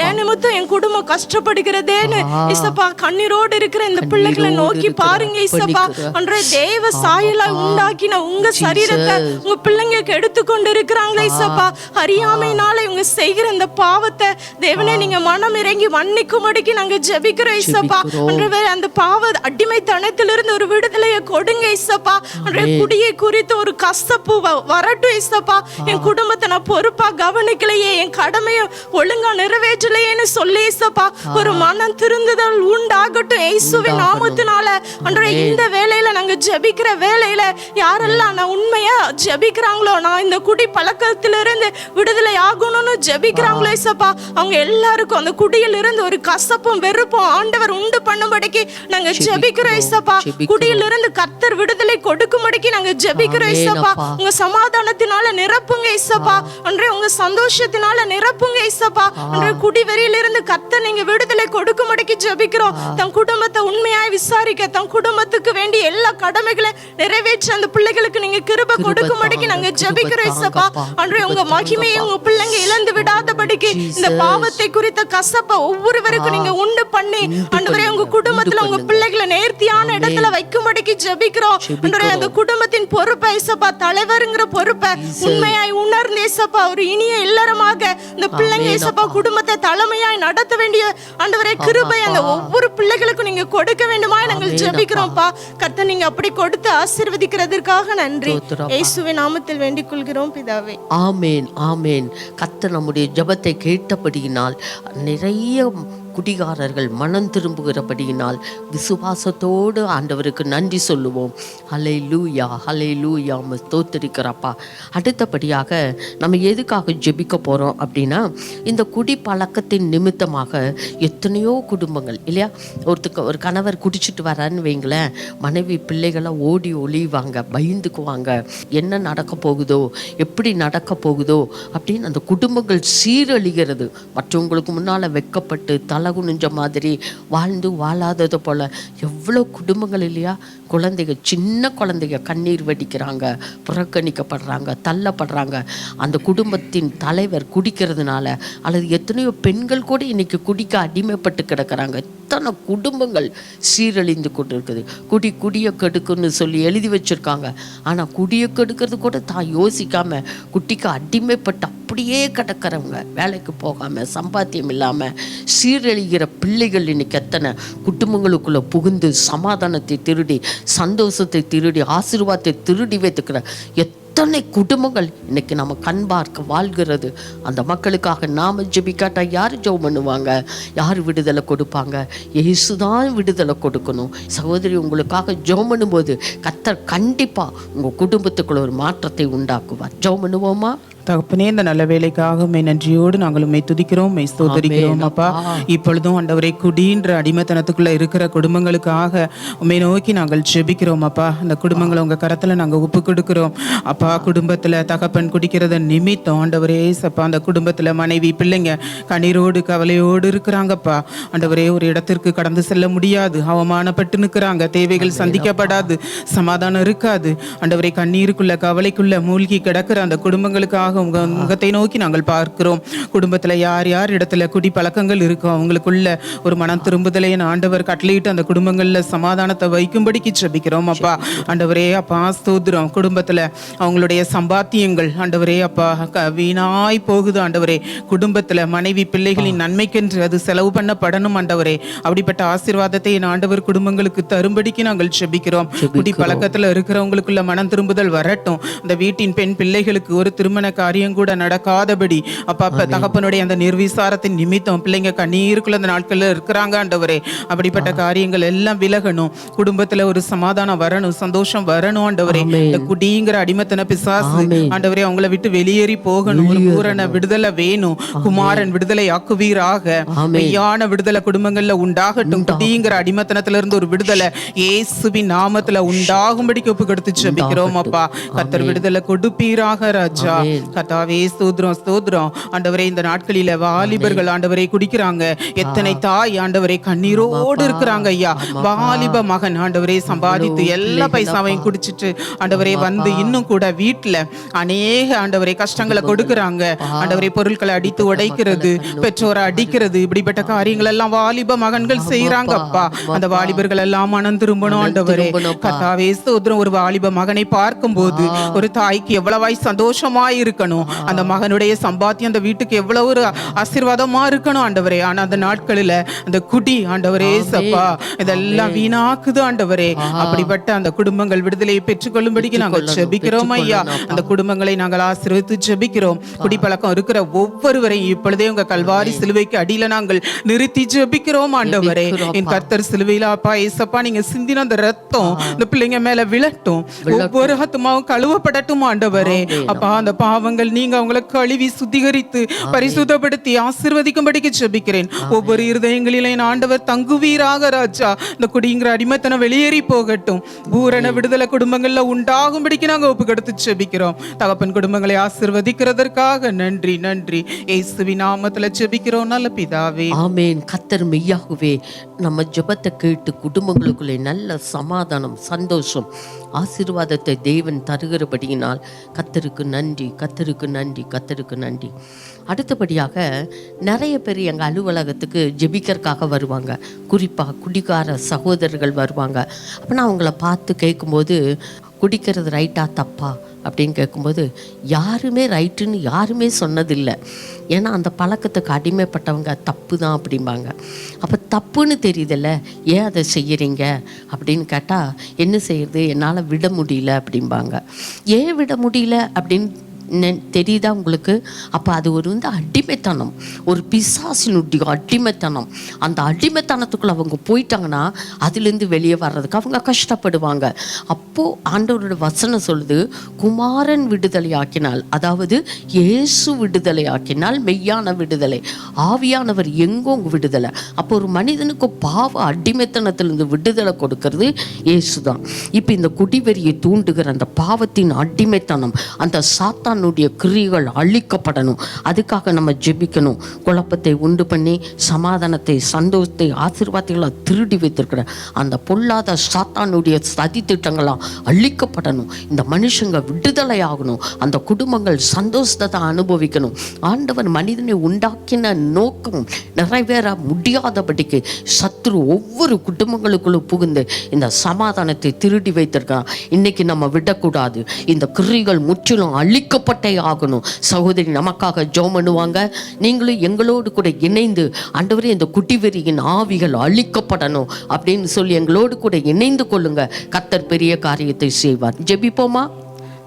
என் நிமித்தம் என் குடும்பம் கஷ்டப்படுகிறதேன்னு இசப்பா கண்ணீரோடு இருக்கிற இந்த பிள்ளைகளை நோக்கி பாருங்க இசப்பா. அன்றைய தேவ சாயலா உண்டாக்கின உங்க சரீரத்தை உங்க பிள்ளைங்களுக்கு எடுத்துக்கொண்டு இருக்கிறாங்களே இசப்பா. அறியாமையினால இவங்க செய்கிற இந்த பாவத்தை தேவனே நீங்க மனம் இறங்கி மன்னிக்கும்படிக்கு நாங்க ஜெபிக்கிறோம் இசப்பா. அன்றைய அந்த பாவ அடிமைத்தனத்திலிருந்து ஒரு விடுதலையை கொடுங்க இசப்பா. அன்றைய குடியை குறித்து ஒரு கசப்பு வரட்டும் இசப்பா. என் குடும்பத்தை நான் பொறுப்பா கவனிக்கலையே, என் கடமையை ஒழுங்கா நிறைவேற்றலையேன்னு சொல்லி இயேசுப்பா ஒரு மனம் திருந்துதல் உண்டாகட்டும் இயேசுவின் நாமத்தினால. அன்றைய இந்த வேளையில நாங்க ஜெபிக்கிற வேளையில யாரெல்லாம் நான் உண்மையா ஜெபிக்கிறாங்களோ, நான் இந்த குடி பழக்கத்திலிருந்து விடுதலை ஆகணும்னு ஜெபிக்கிறாங்களோ இயேசுப்பா, அவங்க எல்லாருக்கும் அந்த குடியிலிருந்து ஒரு கசப்பும் வெறுப்பும் ஆண்டவர் உண்டு பண்ணும்படிக்கு நாங்க ஜெபிக்கிறோம் இயேசுப்பா. குடியிலிருந்து கர்த்தர் விடுதலை கொடுக்கும்படிக்கு நாங்க ஜெபிக்கிறோம் இயேசுப்பா. உங்க சமாதானத்தினால நிரப்புங்க இயேசுப்பா. அன்றைய உங்க சந்தோஷத்தினால நிரப்புங்க இயேசுப்பா. அன்றைய குடிவெறியிலிருந்து கர்த்தர் நீங்க விடுதலை கொடுக்கும்படிக்கு ஜெபிக்கிறோம். தன் குடும்பத்தை உண்மையாய் விசாரிக்க, தன் குடும்பத்துக்கு வேண்டிய எல்லா கடமைகளை நிறைவேற்ற அந்த பிள்ளைகளுக்கு நீங்க கிருபை கொடுக்கும்படிக்கு நாங்க ஜெபிக்கிறோம் இயேசுப்பா. அன்றைய உங்க மகிமையை உங்க பிள்ளைங்க இழந்து விடாதபடிக்கு இந்த பாவத்தை குறித்த கசப்பை ஒவ்வொருவருக்கும் நீங்க உண்டு பண்ணி ஆண்டவரே உங்க குடும்பத்துல உங்க பிள்ளைகளை நேர்த்தியான இடத்துல வைக்கும்படிக்கு ஜெபிக்கிறோம். அன்றைய அந்த குடும்பத்தின் பொறுப்பை இயேசுப்பா, தலைவருங்கிற பொறுப்பை உண்மையாய் உணர்ந்து இயேசுப்பா ஒரு இனிய இல்லறமாக இந்த பிள்ளைங்க இயேசுப்பா குடும்பத்தை தலைமையாய் நடத்த வேண்டிய ஆண்டவரே கிருபை அந்த ஒவ்வொரு பிள்ளைகளுக்கும் நீங்க கொடுக்க வேண்டுமா நாங்கள் ஜெபிக்கிறோம்ப்பா. கர்த்தர் நீங்க அப்படி கொடுத்து ஆசீர்வதிக்கிறதற்காக நன்றி. இயேசுவின் நாமத்தில் வேண்டிக் கொள்கிறோம் பிதாவே. ஆமேன், ஆமேன். கர்த்தர் நம்முடைய ஜெபத்தை கேட்டபடியினால் நிறைய குடிகாரர்கள் மனம் திரும்புகிறபடியினால் விசுவாசத்தோடு ஆண்டவருக்கு நன்றி சொல்லுவோம். ஹல்லேலூயா, ஹல்லேலூயா, ஸ்தோத்திரிக்கிறப்பா. அடுத்தபடியாக நம்ம எதுக்காக ஜெபிக்க போகிறோம் அப்படின்னா, இந்த குடி பழக்கத்தின் நிமித்தமாக எத்தனையோ குடும்பங்கள் இல்லையா, ஒரு கணவர் குடிச்சிட்டு வரான்னு வைங்களேன், மனைவி பிள்ளைகளை ஓடி ஒளிவாங்க, பயந்துக்குவாங்க, என்ன நடக்க போகுதோ, எப்படி நடக்க போகுதோ அப்படின்னு அந்த குடும்பங்கள் சீரழிகிறது. மற்றவங்களுக்கு முன்னால் வெக்கப்பட்டு தலை குனிஞ்ச மாதிரி வாழ்ந்து வாழாதது போல எவ்வளோ குடும்பங்கள் இல்லையா, குழந்தைங்க, சின்ன குழந்தைங்க கண்ணீர் வடிக்கிறாங்க, புறக்கணிக்கப்படுறாங்க, தள்ளப்படுறாங்க. அந்த குடும்பத்தின் தலைவர் குடிக்கிறதுனால, அல்லது எத்தனையோ பெண்கள் கூட இன்னைக்கு குடிக்க அடிமைப்பட்டு கிடக்கிறாங்க. எத்தனை குடும்பங்கள் சீரழிந்து கொண்டு இருக்குது. குடியை கெடுக்குன்னு சொல்லி எழுதி வச்சிருக்காங்க. ஆனால் குடியை கெடுக்கிறது கூட தான் யோசிக்காம குட்டிக்கு அடிமைப்பட்டு அப்படியே கிடக்கிறவங்க, வேலைக்கு போகாமல் சம்பாத்தியம் இல்லாமல் சீரழிகிற பிள்ளைகள் இன்னைக்கு எத்தனை குடும்பங்களுக்குள்ள புகுந்து சமாதானத்தை திருடி, சந்தோஷத்தை திருடி, ஆசீர்வாதத்தை திருடி வைத்துக்கிற எத்தனை குடும்பங்கள் இன்னைக்கு நம்ம கண் பார்க்க வாழ்கிறது. அந்த மக்களுக்காக நாம ஜெபிக்காட்டா யார் ஜெபம் பண்ணுவாங்க? யார் விடுதலை கொடுப்பாங்க? இயேசுதான் விடுதலை கொடுக்கணும். சகோதரி, உங்களுக்காக ஜெபம் பண்ணும்போது கர்த்தர் கண்டிப்பா உங்க குடும்பத்துக்குள்ள ஒரு மாற்றத்தை உண்டாக்குவார். ஜெபம் பண்ணுவோமா? தகப்பனே, இந்த நல்ல வேலைக்காக உம்மை நன்றியோடு நாங்கள் உம்மை துதிக்கிறோம், உம்மை ஸ்தோத்திரிக்கிறோம் அப்பா. இப்பொழுதும் ஆண்டவரே, குடின்ற அடிமைத்தனத்துக்குள்ள இருக்கிற குடும்பங்களுக்காக உம்மை நோக்கி நாங்கள் ஜெபிக்கிறோம் அப்பா. அந்த குடும்பங்களை உங்க கரத்துல நாங்கள் ஒப்பு கொடுக்கிறோம் அப்பா. குடும்பத்துல தகப்பன் குடிக்கிறத நிமித்தம் ஆண்டவரே சப்பா, அந்த குடும்பத்துல மனைவி பிள்ளைங்க கண்ணீரோடு கவலையோடு இருக்கிறாங்கப்பா. ஆண்டவரே, ஒரு இடத்திற்கு கடந்து செல்ல முடியாது, அவமானப்பட்டு நிற்கிறாங்க, தேவைகள் சந்திக்கப்படாது, சமாதானம் இருக்காது. ஆண்டவரே, கண்ணீருக்குள்ள கவலைக்குள்ள மூழ்கி கிடக்கிற அந்த குடும்பங்களுக்காக உங்க முகத்தை நோக்கி நாங்கள் பார்க்கிறோம். குடும்பத்துல யார் யார் இடத்துல குடி பழக்கங்கள் இருக்கோ அவங்களுக்குள்ள ஒரு மனம் திரும்புதலை ஆண்டவர் கட்டளையிட்டு அந்த குடும்பங்கள்ல சமாதானத்தை வைக்கும்படிக்கு ஜெபிக்கிறோம் அப்பா. ஆண்டவரே அப்பா, ஸ்தோத்திரம். குடும்பத்துல அவங்களுடைய சம்பாத்தியங்கள் ஆண்டவரே அப்பா வீணாய் போகுது ஆண்டவரே. குடும்பத்துல மனைவி பிள்ளைகளின் நன்மைக்கென்று அது செலவு பண்ணப்படணும் ஆண்டவரே. அப்படிப்பட்ட ஆசீர்வாதத்தை என் ஆண்டவர் குடும்பங்களுக்கு தரும்படிக்கு நாங்கள் ஜெபிக்கிறோம். குடி பழக்கத்துல இருக்கிறவங்களுக்குள்ள மனம் திரும்புதல் வரட்டும். அந்த வீட்டின் பெண் பிள்ளைகளுக்கு ஒரு திருமண காரியம் கூட நடக்காதபடி அப்பா, தகப்பனுடைய அந்த நிர்விசாரத்தின் நிமித்தம் பிள்ளைங்க கண்ணீருக்குள்ள அந்த நாட்கள்ல இருக்கிறாங்க ஆண்டவரே. அப்படிப்பட்ட காரியங்கள் எல்லாம் விலகணும். குடும்பத்துல ஒரு சமாதானம் வரணும், சந்தோஷம் வரணும் ஆண்டவரே. இந்த குடிங்கிற அடிமைத்தன பிசாசு ஆண்டவரே அவங்கள விட்டு வெளியேறி போகணும். ஒரு பூரண விடுதலை வேணும். குமாரன் விடுதலை ஆக்குவீராக. மெய்யான விடுதலை குடும்பங்கள்ல உண்டாகட்டும். குடிங்கிற அடிமைத்தனத்துல இருந்து ஒரு விடுதலை இயேசுவின் நாமத்துல உண்டாகும்படிக்கு ஒப்பு கொடுத்து ஜெபிக்கிறோம் அப்பா. கர்த்தர் விடுதலை கொடுப்பீராக ராஜா. கர்த்தாவே, ஸ்தோத்திரம் ஸ்தோத்திரம். ஆண்டவரே, இந்த நாட்களில வாலிபர்கள் ஆண்டவரை குடிக்கிறாங்க. எத்தனை தாய் ஆண்டவரை கண்ணீரோடு இருக்கிறாங்க ஐயா. வாலிப மகன் ஆண்டவரே சம்பாதித்து எல்லா பைசாவையும் குடிச்சிட்டு ஆண்டவரே வந்து இன்னும் கூட வீட்டுல அநேக ஆண்டவரை கஷ்டங்களை கொடுக்கறாங்க ஆண்டவரை. பொருட்களை அடித்து உடைக்கிறது, பெற்றோரை அடிக்கிறது, இப்படிப்பட்ட காரியங்கள் எல்லாம் வாலிப மகன்கள் செய்யறாங்க அப்பா. அந்த வாலிபர்கள் எல்லாம் மனம் திரும்பணும் ஆண்டவரே. கர்த்தாவே, ஸ்தோத்திரம். ஒரு வாலிப மகனை பார்க்கும் போது ஒரு தாய்க்கு எவ்வளவாய் சந்தோஷமா இருக்கணும். அந்த மகனுடைய சம்பாத்தியம் அந்த வீட்டுக்கு எவ்வளவு ஒரு ஆசீர்வாதமா இருக்கணும் ஆண்டவரே. ஆனா அந்த நாட்களில அந்த குடி ஆண்டவரே சப்பா இதெல்லாம் வீணாக்குது ஆண்டவரே. அப்படிப்பட்ட அந்த குடும்பங்கள் விடுதலையை பெற்றுக்கொள்ளும்படிக்கு நாங்கள் ஜெபிக்கிறோம் ஐயா. அந்த குடும்பங்களை நாங்கள் ஆசீர்வதித்து ஜெபிக்கிறோம். குடிப்பழக்கம் இருக்கிற ஒவ்வொருவரையும் இப்பொழுதே உங்க கல்வாரி சிலுவைக்கு அடியில நாங்கள் நிறுத்தி ஜெபிக்கிறோம் ஆண்டவரே. என் கர்த்தர் சிலுவையில அப்பா ஏசப்பா நீங்க சிந்தின அந்த ரத்தம் இந்த பிள்ளைங்க மேல விழட்டும். ஒவ்வொரு ஆத்துமாவும் கழுவப்படட்டும் ஆண்டவரே. அப்பா, அந்த பாவங்கள் நீங்க அவங்களை கழுவி சுத்திகரித்து பரிசுத்தப்படுத்தி ஆசீர்வதிக்கும்படிக்கு ஜெபிக்கிறேன். ஒவ்வொரு இருதயங்களிலும் ஆண்டவர் தங்குவீராக ராஜா. இந்த குடிங்கிற அடிமைத்தனம் வெளியேறி போகட்டும். பூரண விடுதலை குடும்பங்கள்ல உண்டாகும்படிக்கு நாங்க ஒப்பு கொடுத்து ஜெபிக்கிறோம். தகப்பன் குடும்பங்களை ஆசீர்வதிக்கிறதற்காக நன்றி நன்றி. இயேசுவின் நாமத்துல ஜெபிக்கிறோம் நல்ல பிதாவே, ஆமென். கர்த்தர் மெய்யாகவே நம்ம ஜெபத்தை கேட்டு குடும்பங்களுக்குள்ளே நல்ல சமாதானம், சந்தோஷம், ஆசீர்வாதத்தை தேவன் தருகிறபடியினால் கர்த்தருக்கு நன்றி, கர்த்தருக்கு நன்றி, கர்த்தருக்கு நன்றி. அடுத்தபடியாக நிறைய பேர் எங்கள் அலுவலகத்துக்கு ஜெபிக்கிறதுக்காக வருவாங்க. குறிப்பாக குடிகார சகோதரர்கள் வருவாங்க. அப்போ நான் அவங்கள பார்த்து கேட்கும்போது, குடிக்கிறது ரைட்டா தப்பா அப்படின்னு கேட்கும்போது யாருமே ரைட்டுன்னு யாருமே சொன்னதில்லை. ஏன்னா அந்த பழக்கத்துக்கு அடிமைப்பட்டவங்க தப்பு தான் அப்படிம்பாங்க. அப்போ தப்புன்னு தெரியுதில்ல, ஏன் அதை செய்கிறீங்க அப்படின்னு கேட்டால் என்ன செய்யறது, என்னால் விட முடியல அப்படிம்பாங்க. ஏன் விட முடியல அப்படின்னு தெரியுதா உங்களுக்கு? அப்போ அது ஒரு அடிமைத்தனம், ஒரு பிசாசினுடைய அடிமைத்தனம். அந்த அடிமைத்தனத்துக்குள்ள அவங்க போயிட்டாங்கன்னா அதுலேருந்து வெளியே வர்றதுக்கு அவங்க கஷ்டப்படுவாங்க. அப்போது ஆண்டவரோட வசனம் சொல்லுது, குமாரன் விடுதலை ஆக்கினால், அதாவது இயேசு விடுதலை ஆக்கினால் மெய்யான விடுதலை, ஆவியானவர் எங்கோங்க விடுதலை. அப்போ ஒரு மனிதனுக்கு பாவ அடிமைத்தனத்திலிருந்து விடுதலை கொடுக்கறது இயேசு தான். இப்போ இந்த குடிவெறியை தூண்டுகிற அந்த பாவத்தின் அடிமைத்தனம், அந்த சாத்தான் சாத்தானுடைய கிரியைகள் அழிக்கப்படணும். அதுக்காக நம்ம ஜெபிக்கணும். குழப்பத்தை உண்டு பண்ணி சமாதானத்தை, சந்தோஷத்தை, ஆசீர்வாதங்களை திருடி வைத்திருக்கிற அந்த பொல்லாத சாத்தானுடைய சதி திட்டங்களாம் அழிக்கப்படணும். இந்த மனுஷங்க விடுதலை ஆகணும். அந்த குடும்பங்கள் சந்தோஷத்தை அனுபவிக்கணும். ஆண்டவர் மனிதனை உண்டாக்கின நோக்கம் நிறைவேற முடியாதபடிக்கு சத்துரு ஒவ்வொரு குடும்பங்களுக்குள்ளும் புகுந்து இந்த சமாதானத்தை திருடி வைத்திருக்கான். இன்னைக்கு நம்ம விடக்கூடாது. இந்த கிரிகள் முற்றிலும் அழிக்கப்பட்டே ஆகணும். சகோதரி நமக்காக ஜெபம் பண்ணுவாங்க. நீங்களும் எங்களோடு கூட இணைந்து ஆண்டவரே இந்த குட்டிவெறியின் ஆவிகள் அழிக்கப்படணும் அப்படின்னு சொல்லி எங்களோடு கூட இணைந்து கொள்ளுங்க. கர்த்தர் பெரிய காரியத்தை செய்வார். ஜெபிப்போமா?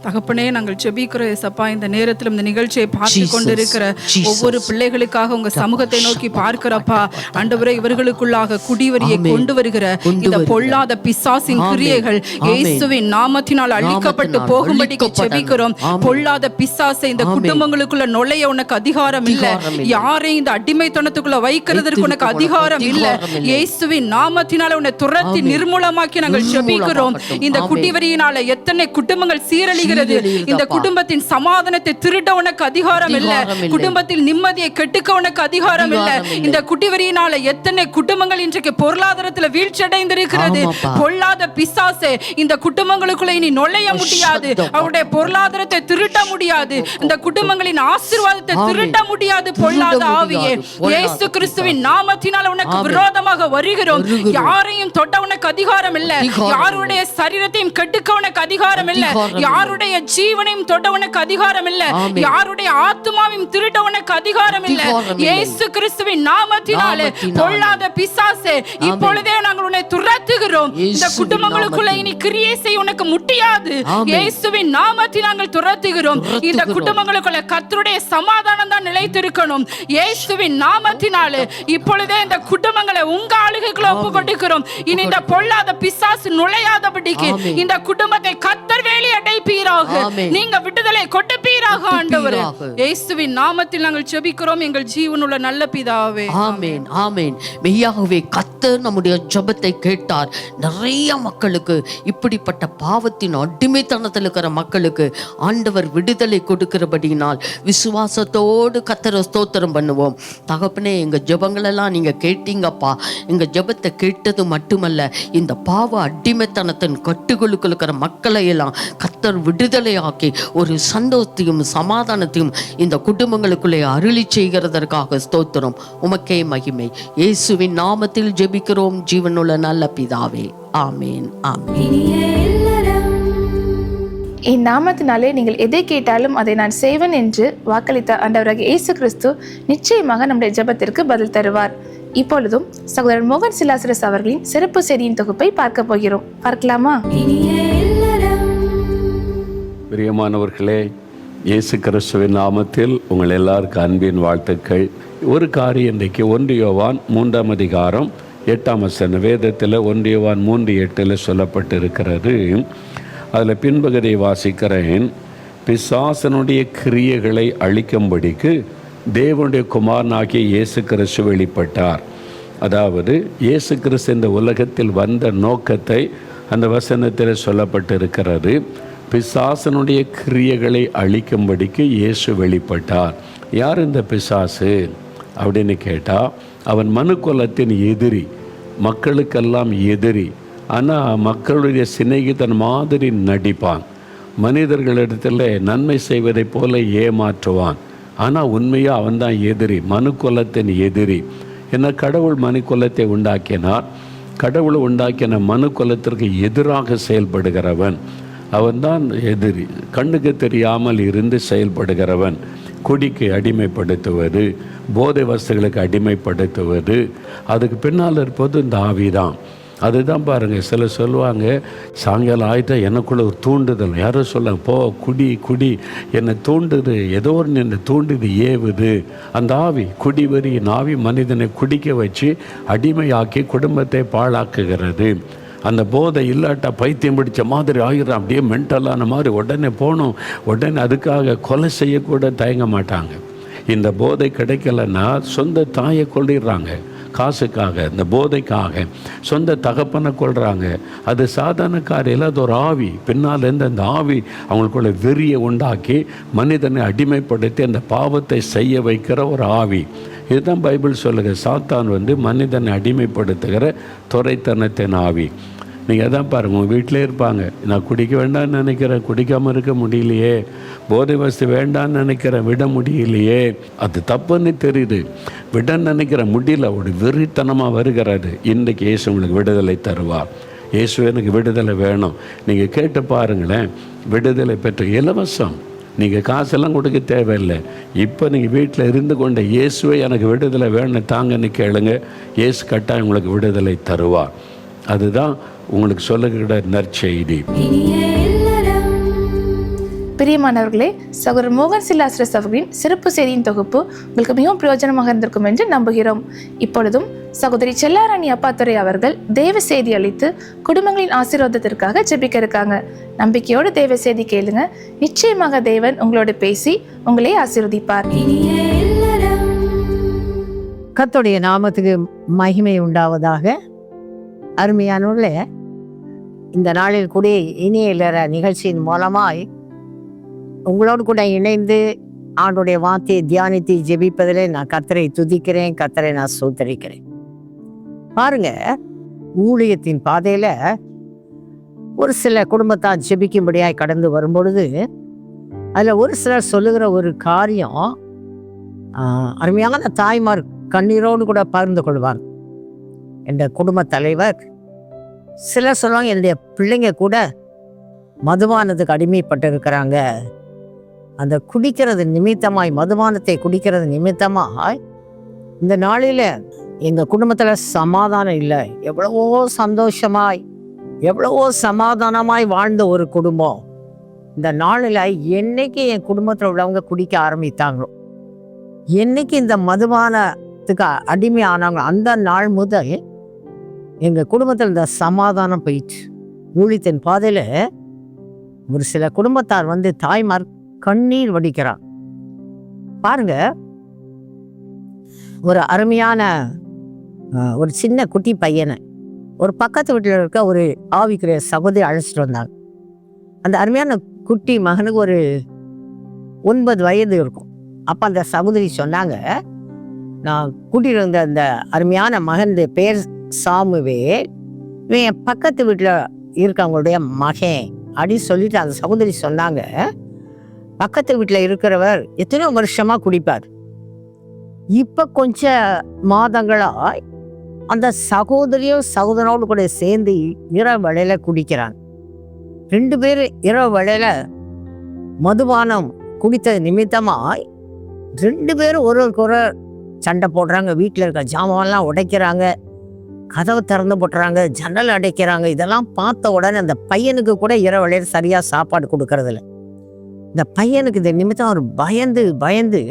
தகப்பனே, நாங்கள் ஜெபிக்கிறோம் ஏசப்பா. இந்த நேரத்தில் இந்த நிகழ்ச்சியை பார்த்து கொண்டிருக்கிற ஒவ்வொரு பிள்ளைகளுக்காக உங்க சமூகத்தை நோக்கி பார்க்கிறப்பா. ஆண்டவரே, இவர்களுக்குள்ளாக குடிவரியை கொண்டு வருகிற இந்த பொல்லாத பிசாசின் கிரியைகள் இயேசுவின் நாமத்தினால் அழிக்கப்பட்டு போகும்படிக்கு ஜெபிக்கிறோம். பொல்லாத பிசாசை இந்த குடும்பங்களுக்குள்ள நுழைய உனக்கு அதிகாரம் இல்லை. யாரையும் இந்த அடிமைத்தனத்துக்குள்ள வைக்கிறதுக்கு உனக்கு அதிகாரம் இல்லை. இயேசுவின் நாமத்தினால உன்னை துரத்தி நிர்மூலமாக்கி நாங்கள் ஜெபிக்கிறோம். இந்த குடிவரியினால எத்தனை குடும்பங்கள் சீரழி இந்த குடும்பத்தின் சமாதானத்தை திருட உனக்கு அதிகாரம் இல்ல. குடும்பத்தில் நிம்மதியை கெடுக்க உனக்கு அதிகாரம் இல்ல. இந்த குடிவரியினால எத்தனை குடும்பங்கள் இன்றைக்கு பொருளாதாரத்துல வீழ்ச்சி அடைந்திருக்கிறது. பொல்லாத பிசாசே, இந்த குடும்பங்களுக்குள்ள இனி நுழைய முடியாது. அவருடைய பொருளாதாரத்தை திருட முடியாது. இந்த குடும்பங்களின் ஆசீர்வாதத்தை திருட முடியாது. பொல்லாத ஆவியே, இயேசு கிறிஸ்துவின் நாமத்தினால உனக்கு விரோதமாக வருகிறோம். யாரையும் தொட்ட உனக்கு அதிகாரம் இல்ல. யாருடைய சரீரத்தையும் கெடுக்க உனக்கு அதிகாரம் இல்ல. யாருடைய ஜீவனையும் தொட உனக்கு அதிகாரம் இல்ல. யாருடைய ஆத்துமாவையும் திருட உனக்கு அதிகாரம் இல்ல. இயேசு கிறிஸ்துவின் நாமத்தினாலே பொல்லாத பிசாசே, இப்பொழுதே நாங்கள் உன்னை துரத்துகிறோம். இந்த குடும்பங்களுக்குள்ள இனி கிரியை செய்ய உனக்கு முடியாது. இயேசுவின் நாமத்தில் நாங்கள் துரத்துகிறோம். இந்த குடும்பங்களுக்குள்ள கர்த்தருடைய சமாதானம் தான் நிலைத்திருக்கணும். இயேசுவின் நாமத்தினாலே இப்பொழுதே இந்த குடும்பங்களை உங்க ஆளுகைக்குள்ள ஒப்பு கொடுக்கிறோம். இனி இந்த பொல்லாத பிசாசு நுழையாதபடிக்கு இந்த குடும்பத்தை கர்த்தர் வேலி அடைப்பீராக. நீங்க விடுதலை கொடுப்பீராக ஆண்டவரே. இயேசுவின் நாமத்தில் நாங்கள் ஜெபிக்கிறோம் எங்கள் ஜீவனுள்ள நல்ல பிதாவே. ஆமென், ஆமென். மெய்யாகவே கர்த்தர் நம்முடைய ஜெபத்தை கேட்டார். நிறைய மக்களுக்கு, இப்படிப்பட்ட பாவத்தின் அடிமைத்தனத்தில் இருக்கிற மக்களுக்கு ஆண்டவர் விடுதலை கொடுக்கிறபடியினால் விசுவாசத்தோடு கர்த்தரை ஸ்தோத்திரம் பண்ணுவோம். தகப்பனே, எங்க ஜெபங்களெல்லாம் நீங்க கேட்டீங்கப்பா. எங்க ஜெபத்தை கேட்டது மட்டுமல்ல, இந்த பாவ அடிமைத்தனத்தின் கட்டுகளுக்கு இருக்கிற மக்களை எல்லாம் கர்த்தர் விடுதலையாக்கி ஒரு சந்தோஷத்தையும் சமாதானத்தையும் இந்த குடும்பங்களுக்குள்ளே அருளி செய்கிறதற்காக ஸ்தோத்திரம். உமக்கே மகிமை. இயேசுவின் நாமத்தில் ஜெபிக்கிறோம் ஜீவனுள்ள நல்ல பிதாவே. ஆமேன், ஆமேன். என் நாமத்தினாலே நீங்கள் எதை கேட்டாலும் அதை நான் செய்வேன் என்று வாக்களித்த ஆண்டவராகிய இயேசு கிறிஸ்து நிச்சயமாக நம்முடைய ஜெபத்திற்கு பதில் தருவார். இப்பொழுதும் சகோதரர் மோகன் சிலாசரஸ் அவர்களின் சிறப்பு செய்தியின் தொகுப்பை பார்க்க போகிறோம். பார்க்கலாமா? பிரியமானவர்களே, இயேசு கிறிஸ்துவின் நாமத்தில் உங்கள் எல்லாருக்கும் அன்பின் வாழ்த்துக்கள். ஒரு காரியம் இன்றைக்கு 1 யோவான் 3ஆம் அதிகாரம் 8ஆம் வசனம் வேதத்தில் 1 யோவான் 3:8 சொல்லப்பட்டிருக்கிறது. அதில் பின்பகுதியை வாசிக்கிறேன். பிசாசனுடைய கிரியைகளை அழிக்கும்படிக்கு தேவனுடைய குமாரனாகிய இயேசு கிறிஸ்து வெளிப்பட்டார். அதாவது இயேசு கிறிஸ்து இந்த உலகத்தில் வந்த நோக்கத்தை அந்த வசனத்தில் சொல்லப்பட்டிருக்கிறது. பிசாசனுடைய கிரியைகளை அழிக்கும்படிக்கு இயேசு வெளிப்பட்டார். யார் இந்த பிசாசு அப்படின்னு கேட்டால், அவன் மனுக்குலத்தின் எதிரி, மக்களுக்கெல்லாம் எதிரி. ஆனால் மக்களுடைய சிநேகிதன் மாதிரி நடிப்பான். மனிதர்களிடத்தில் நன்மை செய்வதைப் போல ஏமாற்றுவான். ஆனால் உண்மையாக அவன்தான் எதிரி, மனுக்குலத்தின் எதிரி. ஏன்னா கடவுள் மனுக்குலத்தை உண்டாக்கினார். கடவுள் உண்டாக்கின மனுக்குலத்திற்கு எதிராக செயல்படுகிறவன் அவன்தான் எதிரி. கண்ணுக்கு தெரியாமல் இருந்து செயல்படுகிறவன். குடிக்கு அடிமைப்படுத்துவது, போதை வஸ்துகளுக்கு அடிமைப்படுத்துவது, அதுக்கு பின்னால் இருப்பது இந்த ஆவிதான். அதுதான் பாருங்கள், சிலர் சொல்லுவாங்க, சாயங்காலம் ஆகிட்டா எனக்குள்ள ஒரு தூண்டுதல். யாரும் சொல்ல, போ குடி குடி, என்னை தூண்டுது, ஏதோ ஒன்று என்னை தூண்டுது, ஏவுது. அந்த ஆவி, குடிவரியின் ஆவி மனிதனை குடிக்க வச்சு அடிமையாக்கி குடும்பத்தை பாழாக்குகிறது. அந்த போதை இல்லாட்டா பைத்தியம் பிடிச்ச மாதிரி ஆகிடும், அப்படியே மென்டலான மாதிரி உடனே போகணும், உடனே அதுக்காக கொலை செய்யக்கூட தயங்க மாட்டாங்க. இந்த போதை கிடைக்கலன்னா சொந்த தாயை கொள்ளிடுறாங்க, காசுக்காக, இந்த போதைக்காக சொந்த தகப்பனை கொள்கிறாங்க. அது சாதாரண காரியம், அது ஒரு ஆவி. பின்னால் இருந்து அந்த ஆவி அவங்களுக்குள்ள வெறியை உண்டாக்கி மனிதனை அடிமைப்படுத்தி அந்த பாவத்தை செய்ய வைக்கிற ஒரு ஆவி. இதுதான் பைபிள் சொல்லுங்க. சாத்தான் மனிதனை அடிமைப்படுத்துகிற துரைத்தனத்தின் ஆவி. நீங்கள் அதான் பாருங்கள், உங்கள் வீட்டிலே இருப்பாங்க. நான் குடிக்க வேண்டாம்னு நினைக்கிறேன், குடிக்காமல் இருக்க முடியலையே. போதை வசதி வேண்டான்னு நினைக்கிறேன், விட முடியலையே. அது தப்புன்னு தெரியுது, விட நினைக்கிற முடியல. ஒரு வெறித்தனமாக வருகிறது. இன்றைக்கு இயேசு உங்களுக்கு விடுதலை தருவார். இயேசு எனக்கு விடுதலை வேணும். நீங்கள் கேட்டு பாருங்களேன், விடுதலை பெற்ற இலவசம். நீங்கள் காசெல்லாம் கொடுக்க தேவையில்லை. இப்போ நீங்கள் வீட்டில் இருந்து கொண்ட இயேசுவை எனக்கு விடுதலை வேணும் தாங்கன்னு கேளுங்க. இயேசு கட்டாயம் உங்களுக்கு விடுதலை தருவார். அதுதான் உங்களுக்கு சொல்லுகிற நற்செய்தி. பிரியமானவர்களே, சகோதரர் மோகன் சில்லாஸ்ரஸ் அவர்களின் சிறப்பு செய்தியின் தொகுப்பு உங்களுக்கு மிகவும் பிரயோஜனமாக இருந்திருக்கும் என்று நம்புகிறோம். இப்பொழுதும் சகோதரி செல்லாராணி அப்பாத்துரை அவர்கள் தேவ செய்தி அளித்து குடும்பங்களின் ஆசீர்வாதத்திற்காக ஜெபிக்க இருக்காங்க. நம்பிக்கையோடு தேவ செய்தி கேளுங்க. நிச்சயமாக தேவன் உங்களோடு பேசி உங்களை ஆசீர்வதிப்பார். கர்த்தருடைய நாமத்துக்கு மகிமை உண்டாவதாக. அருமையானவர்களே, இந்த நாளில் கூட இனிய இல்லற நிகழ்ச்சியின் மூலமாய் உங்களோடு கூட இணைந்து ஆண்டுடைய வார்த்தையை தியானித்து ஜெபிப்பதிலே நான் கர்த்தரை துதிக்கிறேன், கர்த்தரை நான் ஸ்தோத்திரிக்கிறேன். பாருங்க, ஊழியத்தின் பாதையில ஒரு சில குடும்பத்தார் ஜெபிக்கும்படியாய் கடந்து வரும்பொழுது அதில் ஒரு சிலர் சொல்லுகிற ஒரு காரியம் அருமையான தாய்மார் கண்ணீரோடு கூட பகிர்ந்து கொள்வார். என்ற குடும்ப தலைவர் சிலர் சொல்லுவாங்க, என்னுடைய பிள்ளைங்க கூட மதுபானத்துக்கு அடிமைப்பட்டு இருக்கிறாங்க. அந்த குடிக்கிறது நிமித்தமாய், மதுபானத்தை குடிக்கிறது நிமித்தமாய் இந்த நாளில் எங்கள் குடும்பத்தில் சமாதானம் இல்லை. எவ்வளவோ சந்தோஷமாய், எவ்வளவோ சமாதானமாய் வாழ்ந்த ஒரு குடும்பம் இந்த நாளில் என்னைக்கு என் குடும்பத்தில் உள்ளவங்க குடிக்க ஆரம்பித்தாங்களோ, என்னைக்கு இந்த மதுபானத்துக்கு அடிமை ஆனாங்களோ, அந்த நாள் முதல் எங்கள் குடும்பத்தில் இந்த சமாதானம் போயிடுச்சு. ஊழியத்தின் பாதையில் ஒரு சில குடும்பத்தார் தாய்மார் கண்ணீர் வடிக்கிறார். பாருங்க, ஒரு அருமையான ஒரு சின்ன குட்டி பையனை ஒரு பக்கத்து வீட்டில் இருக்க ஒரு ஆவிக்குரிய சகோதரி அழைச்சிட்டு வந்தாங்க. அந்த அருமையான குட்டி மகனுக்கு ஒரு 9 வயது இருக்கும். அப்போ அந்த சகோதரி சொன்னாங்க, நான் கூட்டிகிட்டு வந்த அந்த அருமையான மகன் பேர் சாமுவேல், இவன் என் பக்கத்து வீட்டில் இருக்கவங்களுடைய மகன் அப்படின்னு சொல்லிட்டு அந்த சகோதரி சொன்னாங்க. பக்கத்து வீட்டில் இருக்கிறவர் எத்தனையோ வருஷமாக குடிப்பார். இப்போ கொஞ்ச மாதங்களாக அந்த சகோதரியும் சகோதரனோடு கூட சேர்ந்து இரவு வேளையில குடிக்கிறாங்க. 2 பேர் இரவு வேளையில மதுபானம் குடித்த நிமித்தமாய் 2 பேரும் ஒருவருக்கு சண்டை போடுறாங்க. வீட்டில் இருக்க ஜாமான்லாம் உடைக்கிறாங்க, கதவை திறந்து போட்டுறாங்க, ஜன்னல் அடைக்கிறாங்க. இதெல்லாம் பார்த்த உடனே அந்த பையனுக்கு கூட இரவு வேளையில சரியாக சாப்பாடு கொடுக்கறதில்ல. இந்த பையனுக்கு இந்த நிமித்தம் அவர் பயந்து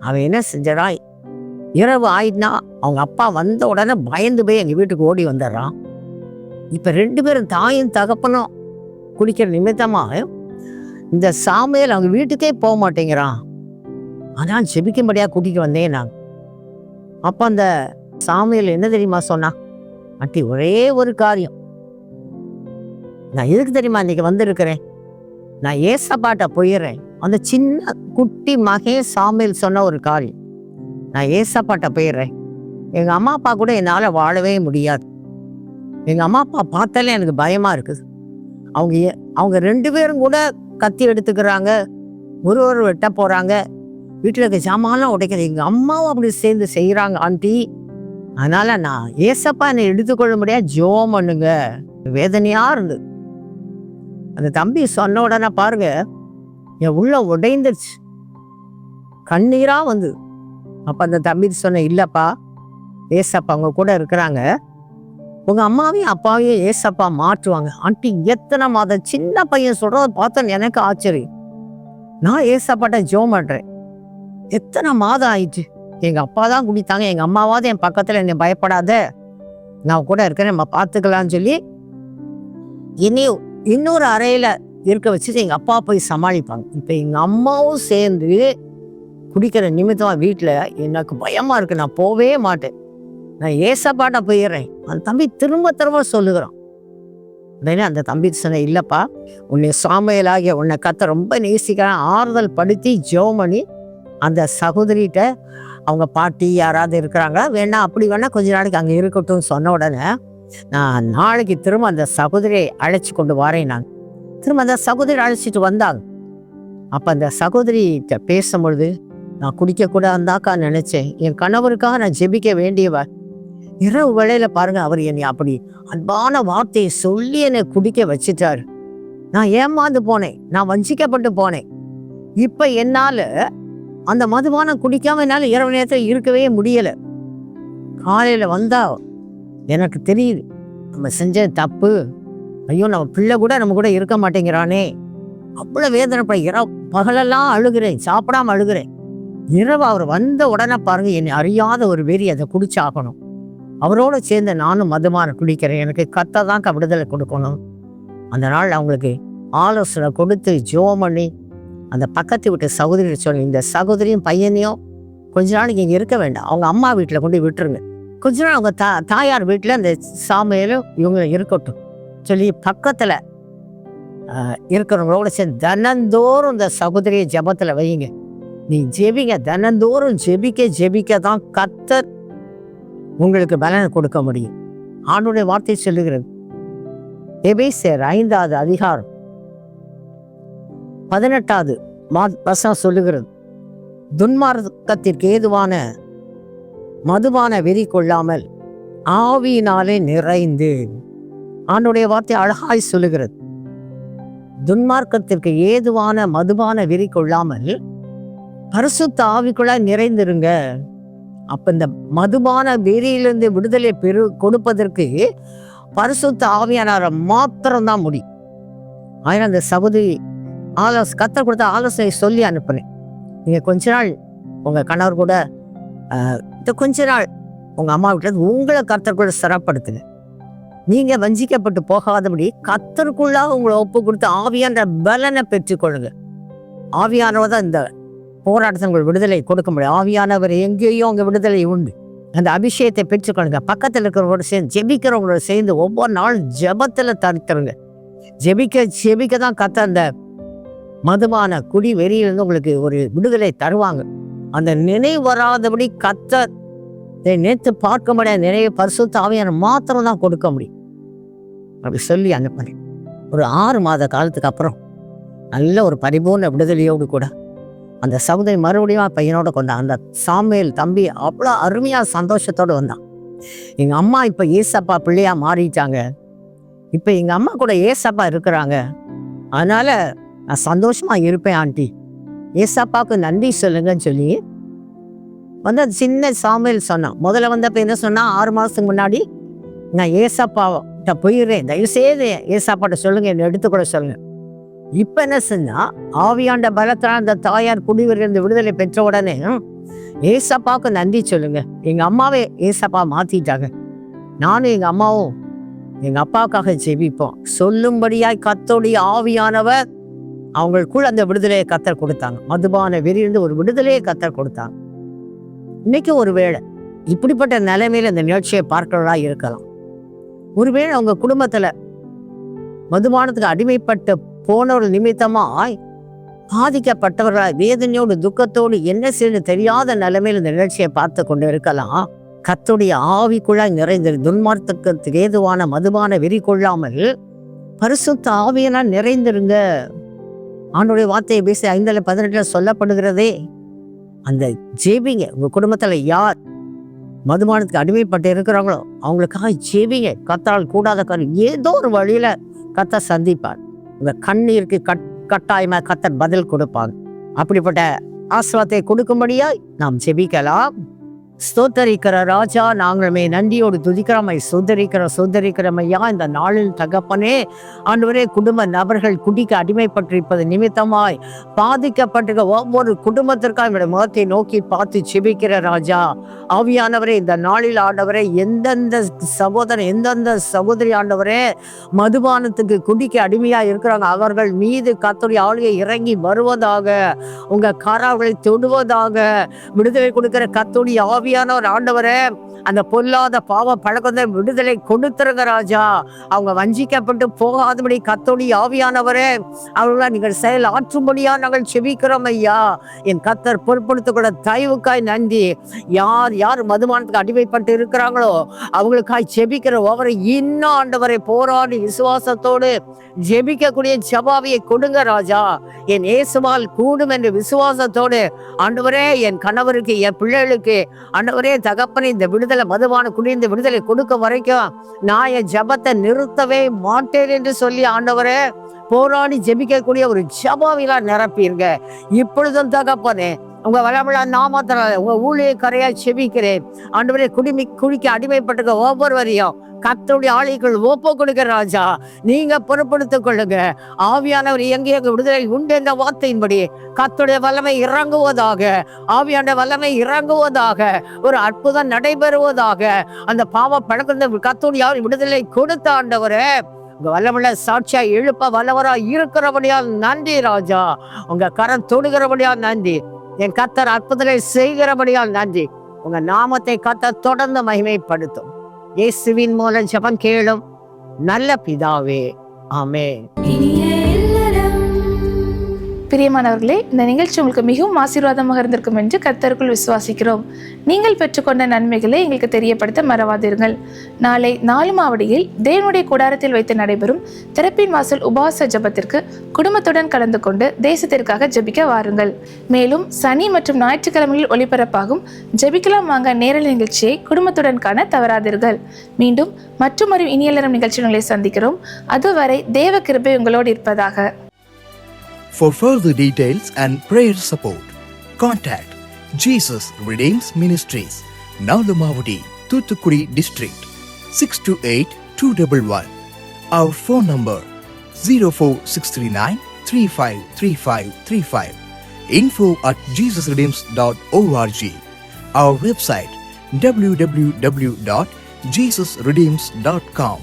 அவன் என்ன செஞ்சான், இரவு ஆயிடுனா அவங்க அப்பா வந்த உடனே பயந்து போய் எங்கள் வீட்டுக்கு ஓடி வந்துடுறான். இப்போ 2 பேரும் தாயும் தகப்பனும் குடிக்கிற நிமித்தமாக இந்த சாமுவேல் அவங்க வீட்டுக்கே போக மாட்டேங்கிறான். ஆனால் ஜெபிக்கும்படியாக கூட்டிகிட்டு வந்தேன் நான். அப்போ அந்த சாமுவேல் என்ன தெரியுமா சொன்னான், ஆண்டி ஒரே ஒரு காரியம், நான் எதுக்கு தெரியுமா இன்னைக்கு வந்திருக்கிறேன், நான் ஏசப்பாட்ட போயிடுறேன். அந்த சின்ன குட்டி மகே சாமுவேல் சொன்ன ஒரு காரியம், நான் ஏசப்பாட்ட போயிடுறேன். எங்கள் அம்மா அப்பா கூட என்னால் வாழவே முடியாது. எங்கள் அம்மா அப்பா பார்த்தாலே எனக்கு பயமாக இருக்குது. அவங்க 2 பேரும் கூட கத்தி எடுத்துக்கிறாங்க, ஒரு வெட்ட போகிறாங்க, வீட்டில் இருக்க ஜாமான்லாம் உடைக்கிறது. எங்கள் அம்மாவும் அப்படி சேர்ந்து செய்கிறாங்க ஆண்டி. அதனால் நான் ஏசப்பா என்னை எடுத்துக்கொள்ள முடியாது, ஜோம் பண்ணுங்க. வேதனையாக இருந்தது. அந்த தம்பி சொன்ன உடனே பாருங்க, என் உள்ள உடைந்துருச்சு, கண்ணீராக வந்து. அப்போ அந்த தம்பி சொன்ன, இல்லைப்பா ஏசப்பா அவங்க கூட இருக்கிறாங்க, உங்கள் அம்மாவையும் அப்பாவையும் ஏசப்பா மாற்றுவாங்க. ஆண்டி எத்தனை மாதம் சின்ன பையன் சொல்கிறத பார்த்தேன், எனக்கு ஆச்சரியம். நான் ஏசப்பாட்ட ஜோம் பண்ணுறேன். எத்தனை மாதம் ஆயிடுச்சு, எங்கள் அப்பா தான் குடித்தாங்க, எங்கள் அம்மாவாவது என் பக்கத்தில் என்னை பயப்படாத, நான் கூட இருக்கிறேன், நம்ம பார்த்துக்கலான்னு சொல்லி இன்னொரு அறையில் இருக்க வச்சுட்டு எங்கள் அப்பா போய் சமாளிப்பாங்க. இப்போ எங்கள் அம்மாவும் சேர்ந்து குடிக்கிற நிமித்தமாக வீட்டில் எனக்கு பயமாக இருக்குது, நான் போவே மாட்டேன். நான் ஏசப்பாட்ட போயிடுறேன். அந்த தம்பி திரும்ப திரும்ப சொல்லுகிறான். உடனே அந்த தம்பி சொன்ன, இல்லைப்பா, உன்னை சாமுவேலாகிய உன்னை கத்த ரொம்ப நேசிக்கிறான். ஆறுதல் படுத்தி ஜெபம் பண்ணி அந்த சகோதரிகிட்ட அவங்க பாட்டி யாராவது இருக்கிறாங்களா, வேணா அப்படி வேணா கொஞ்ச நாளைக்கு அங்கே இருக்கட்டும் சொன்ன உடனே நான் நாளைக்கு திரும்ப அந்த சகோதரியை அழைச்சி கொண்டு வரேன். நான் திரும்ப அந்த சகோதரி அழைச்சிட்டு வந்தாங்க. அப்போ அந்த சகோதரிகிட்ட பேசும்பொழுது, நான் குடிக்கக்கூடாதாக்கா நினச்சேன், என் கணவருக்காக நான் ஜெபிக்க வேண்டியவர். இரவு வேளையில் பாருங்க, அவர் என்னை அப்படி அன்பான வார்த்தையை சொல்லி என்னை குடிக்க வச்சிட்டாரு. நான் ஏமாந்து போனேன், நான் வஞ்சிக்கப்பட்டு போனேன். இப்போ என்னால் அந்த மதுபானம் குடிக்காம என்னால் இரவு நேரத்தில் இருக்கவே முடியலை. காலையில் வந்தா எனக்கு தெரியுது நம்ம செஞ்ச தப்பு. ஐயோ, நம்ம பிள்ளை கூட நம்ம கூட இருக்க மாட்டேங்கிறானே, அவ்வளோ வேதனைப்பட. இரவு பகலெல்லாம் அழுகிறேன், சாப்பிடாம அழுகிறேன். இரவு அவர் வந்த உடனே பாருங்க, என்னை அறியாத ஒரு வெறி, அதை குடிச்சாகணும். அவரோட சேர்ந்து நானும் மதுபானம் குடிக்கிறேன். எனக்கு கத்த தான் விடுதலை கொடுக்கணும். அந்த நாள் அவங்களுக்கு ஆலோசனை கொடுத்து ஜெபம் பண்ணி அந்த பக்கத்து வீட்டு சகோதரி சொல்லி, இந்த சகோதரியும் பையனையும் கொஞ்ச நாளைக்கு இங்கே இருக்க வேண்டாம், அவங்க அம்மா வீட்டில் கொண்டு விட்டுருங்க. கொஞ்ச நாள் அவங்க தாயார் வீட்டில் அந்த சாமியிலும் இவங்க இருக்கட்டும் சொல்லி பக்கத்தில் இருக்கிறவங்களோட சேர்ந்து தினந்தோறும் இந்த சகோதரியை ஜெபத்தில் வையுங்க. நீ ஜெபிங்க, தினந்தோறும் ஜெபிக்க தான் கர்த்தர் உங்களுக்கு பலனை கொடுக்க முடியும். ஆண்டவருடைய வார்த்தை சொல்லுகிறது. எபேசியர் 5வது அதிகாரம் 18வது வசனம் சொல்லுகிறது, துன்மார்க்கத்திற்கு ஏதுவான மதுபான வெறி கொள்ளாமல் ஆவியினாலே நிறைந்து. ஆண்டவருடைய வார்த்தை அழகாய் சொல்லுகிறது, துன்மார்க்கத்திற்கு ஏதுவான மதுபான வெறி கொள்ளாமல் பரிசுத்த ஆவிக்குள்ளாய் நிறைந்திருங்க. அப்ப இந்த மதுபான வெறியிலிருந்து விடுதலை கொடுப்பதற்கு பரிசுத்த ஆவியானவரை மாத்திரம்தான் முடியும். ஆயிரம் அந்த சகோதரி கர்த்தர் கொடுத்த ஆலோசனை சொல்லி அனுப்புனேன். நீங்க கொஞ்ச நாள் உங்க கணவர் கூட கொஞ்ச நாள் உங்க அம்மா வீட்டில் உங்களை கர்த்தர் கூட சிறப்படுத்துங்க. நீங்க வஞ்சிக்கப்பட்டு போகாதபடி கர்த்தருக்குள்ளாக உங்களை ஒப்பு கொடுத்து ஆவியான பலனை பெற்றுக்கொள்ளுங்க. ஆவியானவர் தான் இந்த போராட்டத்தை உங்களுக்கு விடுதலை கொடுக்க முடியும். ஆவியானவர் எங்கேயும் அங்கே விடுதலை உண்டு. அந்த அபிஷேகத்தை பெற்றுக்கொள்ளுங்க. பக்கத்தில் இருக்கிறவங்களோட சேர்ந்து ஜெபிக்கிறவங்களோட சேர்ந்து ஒவ்வொரு நாள் ஜெபத்தில் தடுத்துருங்க. ஜெபிக்க தான் கர்த்தர் அந்த மதுபான குடி வெறியிலிருந்து உங்களுக்கு ஒரு விடுதலை தருவாங்க. அந்த நினைவு வராதபடி கர்த்தர் நேற்று பார்க்க முடியாத நினைவு பரிசுத்த ஆவியான மாத்திரம் தான் கொடுக்க முடியும். அப்படி சொல்லி அனுப்பினேன். ஒரு 6 மாத காலத்துக்கு அப்புறம் நல்ல ஒரு பரிபூர்ண விடுதலையோடு கூட அந்த சகோதரி மறுபடியும் பையனோட கொண்டான். அந்த சாமுவேல் தம்பி அவ்வளோ அருமையாக சந்தோஷத்தோடு வந்தான். எங்கள் அம்மா இப்போ ஏசப்பா பிள்ளையா மாறிட்டாங்க, இப்போ எங்கள் அம்மா கூட ஏசப்பா இருக்கிறாங்க, அதனால் நான் சந்தோஷமாக இருப்பேன் ஆண்டி, ஏசப்பாவுக்கு நன்றி சொல்லுங்கன்னு சொல்லி வந்து அது சின்ன சாமுவேல் சொன்னான். முதல்ல வந்தப்போ என்ன சொன்னால், 6 மாதத்துக்கு முன்னாடி நான் ஏசப்பாட்ட போயிடுறேன், தயவுசெய்து ஏசப்பாட்ட சொல்லுங்கள், என்னை எடுத்துக்கூட சொல்லுங்கள். இப்போ என்ன செஞ்சா, ஆவியாண்ட பலத்தால் அந்த தாயார் குடிவரிலிருந்து விடுதலை பெற்ற உடனே ஏசப்பாவுக்கு நன்றி சொல்லுங்க. எங்கள் அம்மாவே ஏசப்பா மாற்றிட்டாங்க. நானும் எங்கள் அம்மாவும் எங்கள் அப்பாவுக்காக ஜெபிப்போம். சொல்லும்படியாய் கர்த்தருடைய ஆவியானவர் அவங்களுக்குள்ள அந்த விடுதலையை கர்த்தர் கொடுத்தாங்க. மதுபான வெறியிலிருந்து ஒரு விடுதலையை கர்த்தர் கொடுத்தாங்க. இன்னைக்கு ஒருவேளை இப்படிப்பட்ட நிலைமையில இந்த நிகழ்ச்சியை பார்க்கிறவர்களா இருக்கலாம். ஒருவேளை அவங்க குடும்பத்துல மதுபானத்துக்கு அடிமைப்பட்ட போனவர்கள் நிமித்தமாய் பாதிக்கப்பட்டவர்களாய் வேதனையோடு துக்கத்தோடு என்ன செய்ய தெரியாத நிலைமையில் இந்த நிகழ்ச்சியை பார்த்து கொண்டு இருக்கலாம். கர்த்தருடைய ஆவிக்குள்ளாய் நிறைந்த துன்மார்க்கத்துக்கு ஏதுவான மதுபான வெறி கொள்ளாமல் பரிசுத்த ஆவியினால் நிறைந்திருங்க. ஆண்டவருடைய வார்த்தையை பேசி 5:18 சொல்லப்படுகிறதே. அந்த ஜெபிங்க. உங்க குடும்பத்துல யார் மதுபானத்துக்கு அடிமைப்பட்டு இருக்கிறாங்களோ அவங்களுக்காக ஜெபிங்க. கர்த்தரால் கூடாத காரியம் ஏதோ ஒரு வழியில கர்த்தர் சந்திப்பார். உங்க கண்ணீருக்கு கட்டாயமா கர்த்தர் பதில் கொடுப்பாங்க. அப்படிப்பட்ட ஆசீர்வாதத்தை கொடுக்கும்படியாய் நாம் ஜெபிக்கலாம். ஸ்தோத்தரிக்கிற ராஜா, நாங்களுமே நன்றியோடு துதிக்கிறோமை சுதரிக்கிறமையா இந்த நாளில் தகப்பனே. ஆண்டவரே, குடும்ப நபர்கள் குடிக்க அடிமைப்பட்டிருப்பது நிமித்தமாய் பாதிக்கப்பட்டிருக்க ஒவ்வொரு குடும்பத்திற்காக என்னுடைய முகத்தை நோக்கி பார்த்து ஜெபிக்கிற ராஜா. ஆவியானவரே, இந்த நாளில் ஆண்டவரே, எந்தெந்த சகோதரி ஆண்டவரே மதுபானத்துக்கு குடிக்க அடிமையா இருக்கிறாங்க, அவர்கள் மீது கர்த்தருடைய ஆளுகை இறங்கி வருவதாக, உங்க காராவர்களை தொடுவதாக, விடுதலை கொடுக்கிற கர்த்தருடைய ஆவி ஆவியானவர் ஆண்டவரே அந்த பொல்லாத பாவ பழக்கத்தை விடுதலை கொடுத்துருங்க ராஜா. அவங்க வஞ்சிக்கப்பட்டு போகாதபடி கர்த்தருடைய ஆவியானவரே அவர்களால் நீங்கள் செயல் ஆற்றும்படியா நாங்கள் செபிக்கிறோம் ஐயா. என் கர்த்தர் பொறுப்படுத்தக்கூட தயவுக்காய் நன்றி. யார் யார் மதுபானத்துக்கு அடிமைப்பட்டு இருக்கிறாங்களோ அவங்களுக்காய் செபிக்கிற ஒவ்வொரு இன்னும் ஆண்டவரை போராடி விசுவாசத்தோடு ஜெபிக்கக்கூடிய ஜெபாவியை கொடுங்க ராஜா. என் இயேசுவால் கூடும் என்று விசுவாசத்தோடு ஆண்டவரே என் கணவருக்கு என் பிள்ளைகளுக்கு ஆண்டவரே தகப்பனை இந்த விடுதலை மதுபான குடிந்த விடுதலை கொடுக்க வரைக்கும் நான் என் ஜெபத்தை நிறுத்தவே மாட்டேன் என்று சொல்லி ஆண்டவரே போராடி ஜெபிக்கக்கூடிய ஒரு ஜெபாவிலா நிரப்பிருங்க இப்பொழுதும் தகப்பனே. உங்க வளமுள்ள நாமத்தினால உங்க ஊழியக்காரையா செபிக்கிறேன் ஆண்டவரே. குடிக்க அடிமைப்பட்டிருக்க ஒவ்வொருவரையும் கர்த்தருடைய ஆளுகள் ஒப்பு கொடுக்க ராஜா. நீங்க பொறுப்படுத்திக் கொள்ளுங்க. ஆவியானவர் எங்கே விடுதலை உண்டு என்ற வார்த்தையின்படி கர்த்தருடைய வல்லமை இறங்குவதாக, ஆவியான வல்லமை இறங்குவதாக, ஒரு அற்புதம் நடைபெறுவதாக. அந்த பாவ பழக்கத்தை கர்த்தருடைய விடுதலை கொடுத்த ஆண்டவரே உங்க வல்லமுள்ள சாட்சியா எழுப்ப வல்லவரா இருக்கிறபடியால் நன்றி ராஜா. உங்க கரம் தொடுகிறபடியால் நன்றி. என் கர்த்தர் அற்புதங்களை செய்கிறபடியால் நன்றி. உங்க நாமத்தை கர்த்தர் தொடர்ந்து மகிமைப்படுத்தும். இயேசுவின் மூலம் ஜெபம் கேளும் நல்ல பிதாவே, ஆமென். பிரியமானவர்களே, இந்த நிகழ்ச்சி உங்களுக்கு மிகவும் ஆசீர்வாதமாக இருந்திருக்கும் என்று கர்த்தருக்குள் விசுவாசிக்கிறோம். நீங்கள் பெற்றுக்கொண்ட நன்மைகளை எங்களுக்கு தெரியப்படுத்த மறவாதீர்கள். நாளை 4 மாவடியில் தேவனுடைய கூடாரத்தில் வைத்து நடைபெறும் திறப்பின் வாசல் உபவாச ஜெபத்திற்கு குடும்பத்துடன் கலந்து கொண்டு தேசத்திற்காக ஜெபிக்க வாருங்கள். மேலும் சனி மற்றும் ஞாயிற்றுக்கிழமையில் ஒளிபரப்பாகும் ஜெபிக்கலாம் வாங்க நேரலை நிகழ்ச்சியை குடும்பத்துடன் காண தவறாதீர்கள். மீண்டும் மற்றொரு இனியலரும் நிகழ்ச்சிகளை சந்திக்கிறோம். அதுவரை தேவ கிருபை உங்களோடு இருப்பதாக. For further details and prayer support, contact Jesus Redeems Ministries, Nalumavudi, Thoothukudi District, 628-211. Our phone number 04639 353535. info@jesusredeems.org. Our website www.jesusredeems.com.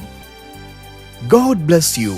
God bless you.